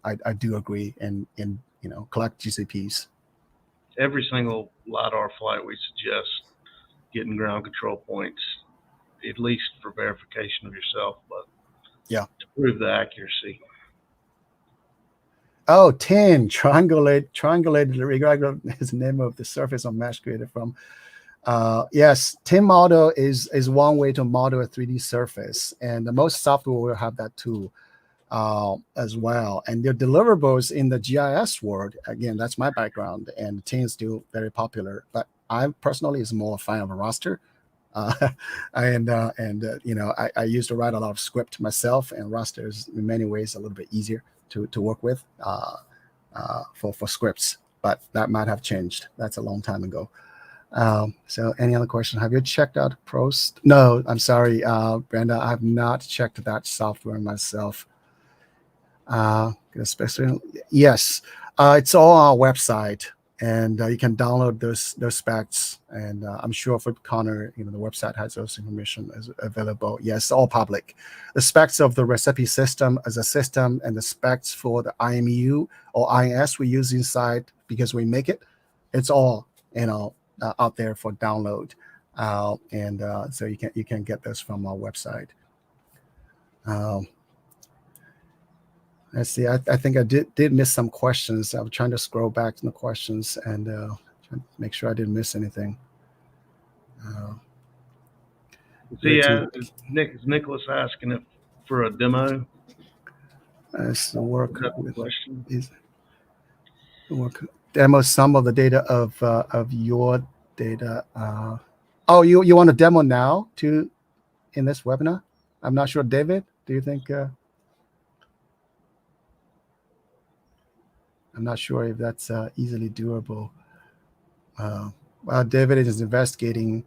I do agree and collect GCPs. Every single LiDAR flight, we suggest getting ground control points, at least for verification of yourself, but yeah, to prove the accuracy. Oh, 10 triangulated irregular is the name of the surface on mesh created from. Yes, 10 model is one way to model a 3D surface, and most software will have that too. As well. And their deliverables in the GIS world, again, that's my background, and 10 is still very popular. But I personally is more a fan of a raster. I used to write a lot of script myself, and raster is in many ways a little bit easier to work with for scripts. But that might have changed. That's a long time ago. So any other question? Have you checked out Prost? No, I'm sorry, Brenda, I have not checked that software myself. Especially, yes, it's all on our website, and you can download those specs. And I'm sure for Conor, the website has those information is available. Yes, all public. The specs of the RESEPI system as a system, and the specs for the IMU or INS we use inside because we make it. It's all out there for download, so you can get this from our website. Let's see. I think I did miss some questions. I was trying to scroll back to the questions and trying to make sure I didn't miss anything. Is Nicholas asking if for a demo? That's the work with question. Demo some of the data of your data. You want a demo now in this webinar? I'm not sure, David. Do you think? I'm not sure if that's easily doable. David is investigating.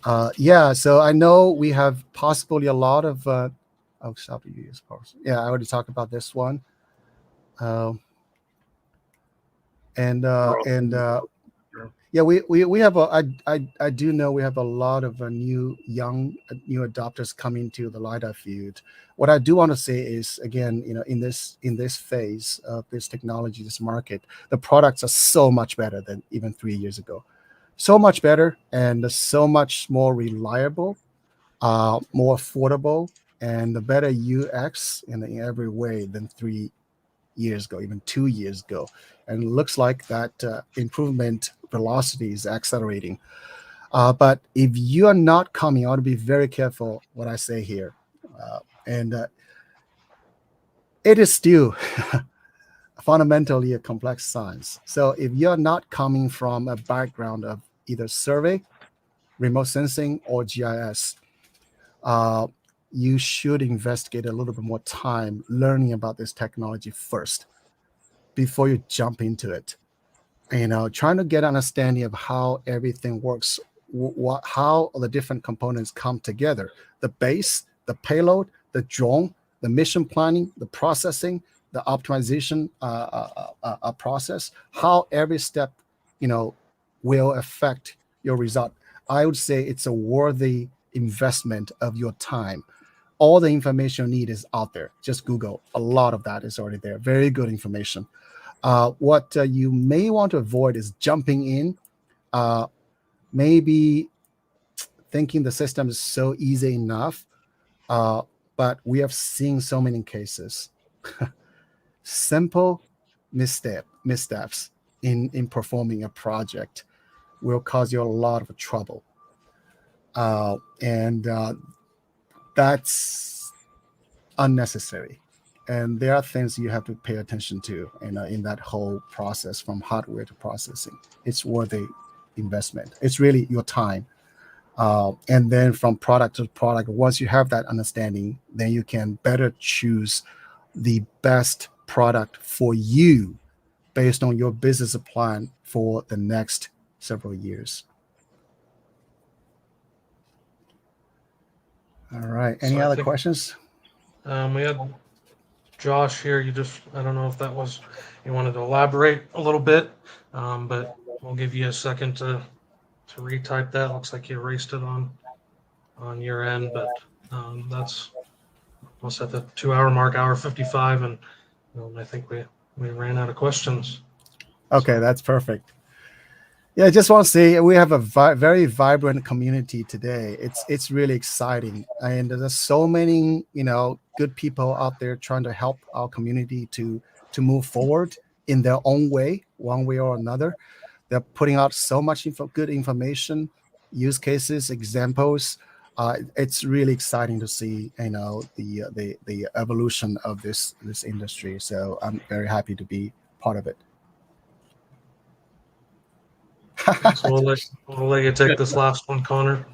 So I know we have possibly a lot of. Stop you use parts. Yeah, I already talked about this one. We have I do know we have a lot of new adopters coming to the LiDAR field. What I do want to say is, again, in this phase of this technology, this market, the products are so much better than even 3 years ago. So much better and so much more reliable, more affordable, and the better UX in every way than 3 years ago, even 2 years ago. And it looks like that improvement velocity is accelerating. But if you are not coming, I want to be very careful what I say here. It is still fundamentally a complex science. So if you're not coming from a background of either survey, remote sensing, or GIS, you should investigate a little bit more time learning about this technology first before you jump into it. Trying to get understanding of how everything works, how the different components come together, the base, the payload, the drone, the mission planning, the processing, the optimization process, how every step, will affect your result. I would say it's a worthy investment of your time. All the information you need is out there. Just Google. A lot of that is already there. Very good information. What you may want to avoid is jumping in, maybe thinking the system is so easy enough, but we have seen so many cases. Simple missteps in performing a project. will cause you a lot of trouble. And that's unnecessary. And there are things you have to pay attention to in that whole process, from hardware to processing. It's worth the investment. It's really your time. And then from product to product, once you have that understanding, then you can better choose the best product for you based on your business plan for the next several years. All right. Any So I other think, questions? we had Josh here. I don't know if that was, you wanted to elaborate a little bit, but we'll give you a second to retype that. Looks like you erased it on your end, but that's almost at the 2-hour mark, hour 55, and I think we ran out of questions. Okay, that's perfect. Yeah, I just want to say we have a very vibrant community today. It's really exciting, and there's so many good people out there trying to help our community to move forward in their own way, one way or another. They're putting out so much good information, use cases, examples. It's really exciting to see the evolution of this industry. So I'm very happy to be part of it. So we'll let you take this last one, Connor.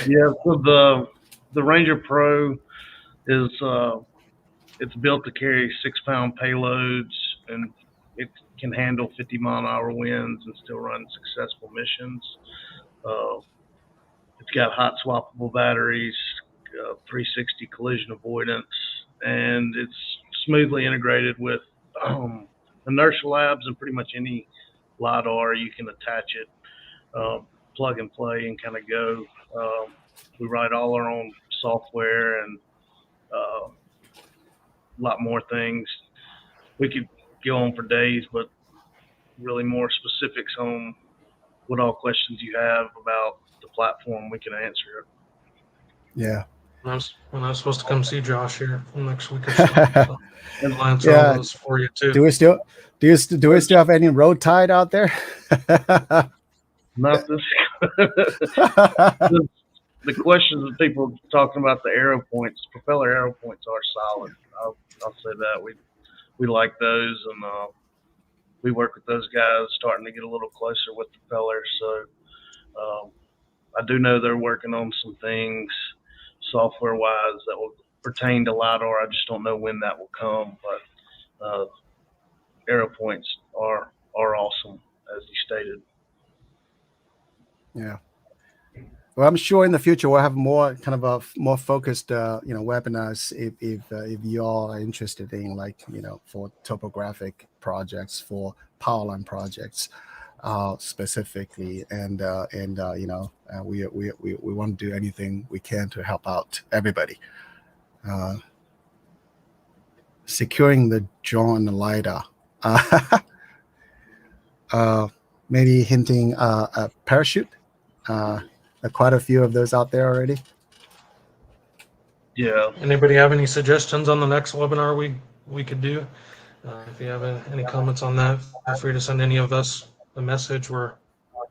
Yeah, so the Ranger Pro is it's built to carry 6-pound payloads, and it can handle 50-mile-an-hour winds and still run successful missions. It's got hot swappable batteries, 360 collision avoidance, and it's smoothly integrated with Inertial labs and pretty much any LiDAR. You can attach it, plug and play, and kind of go. We write all our own software and a lot more things. We could go on for days, but really more specifics on what all questions you have about the platform, we can answer it. Yeah. When I was supposed to come see Josh here next week or so. And I'll answer all those for you too. Do we still have any road tide out there? Not this. The questions that people are talking about, the arrow points, propeller arrow points are solid. I'll say that we like those, and we work with those guys, starting to get a little closer with propellers. So I do know they're working on some things software wise that will pertain to LiDAR. I just don't know when that will come, but arrow points are awesome, as you stated. Yeah. Well, I'm sure in the future we'll have more kind of more focused, webinars if you all are interested in, for topographic projects, for power line projects, specifically, and we want to do anything we can to help out everybody. Securing the drone LiDAR, maybe hinting a parachute. Quite a few of those out there already. Yeah. Anybody have any suggestions on the next webinar we could do? If you have any comments on that, feel free to send any of us a message. We're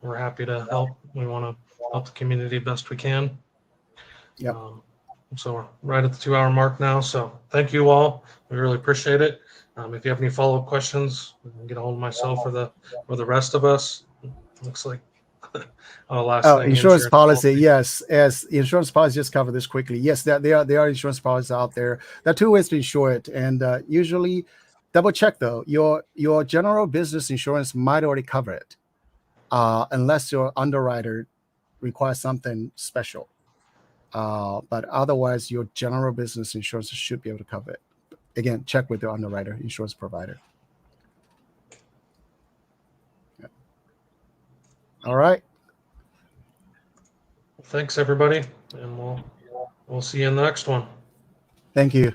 happy to help. We want to help the community best we can. Yep. So we're right at the 2-hour mark now. So thank you all. We really appreciate it. If you have any follow-up questions, get a hold of myself or the rest of us. Looks like insurance policy. Yes, as insurance policy, just cover this quickly. Yes, there are insurance policies out there. There are 2 ways to insure it, and usually double check though. Your general business insurance might already cover it, unless your underwriter requires something special. But otherwise, your general business insurance should be able to cover it. Again, check with your underwriter, insurance provider. Yeah. All right. Thanks everybody, and we'll see you in the next one. Thank you.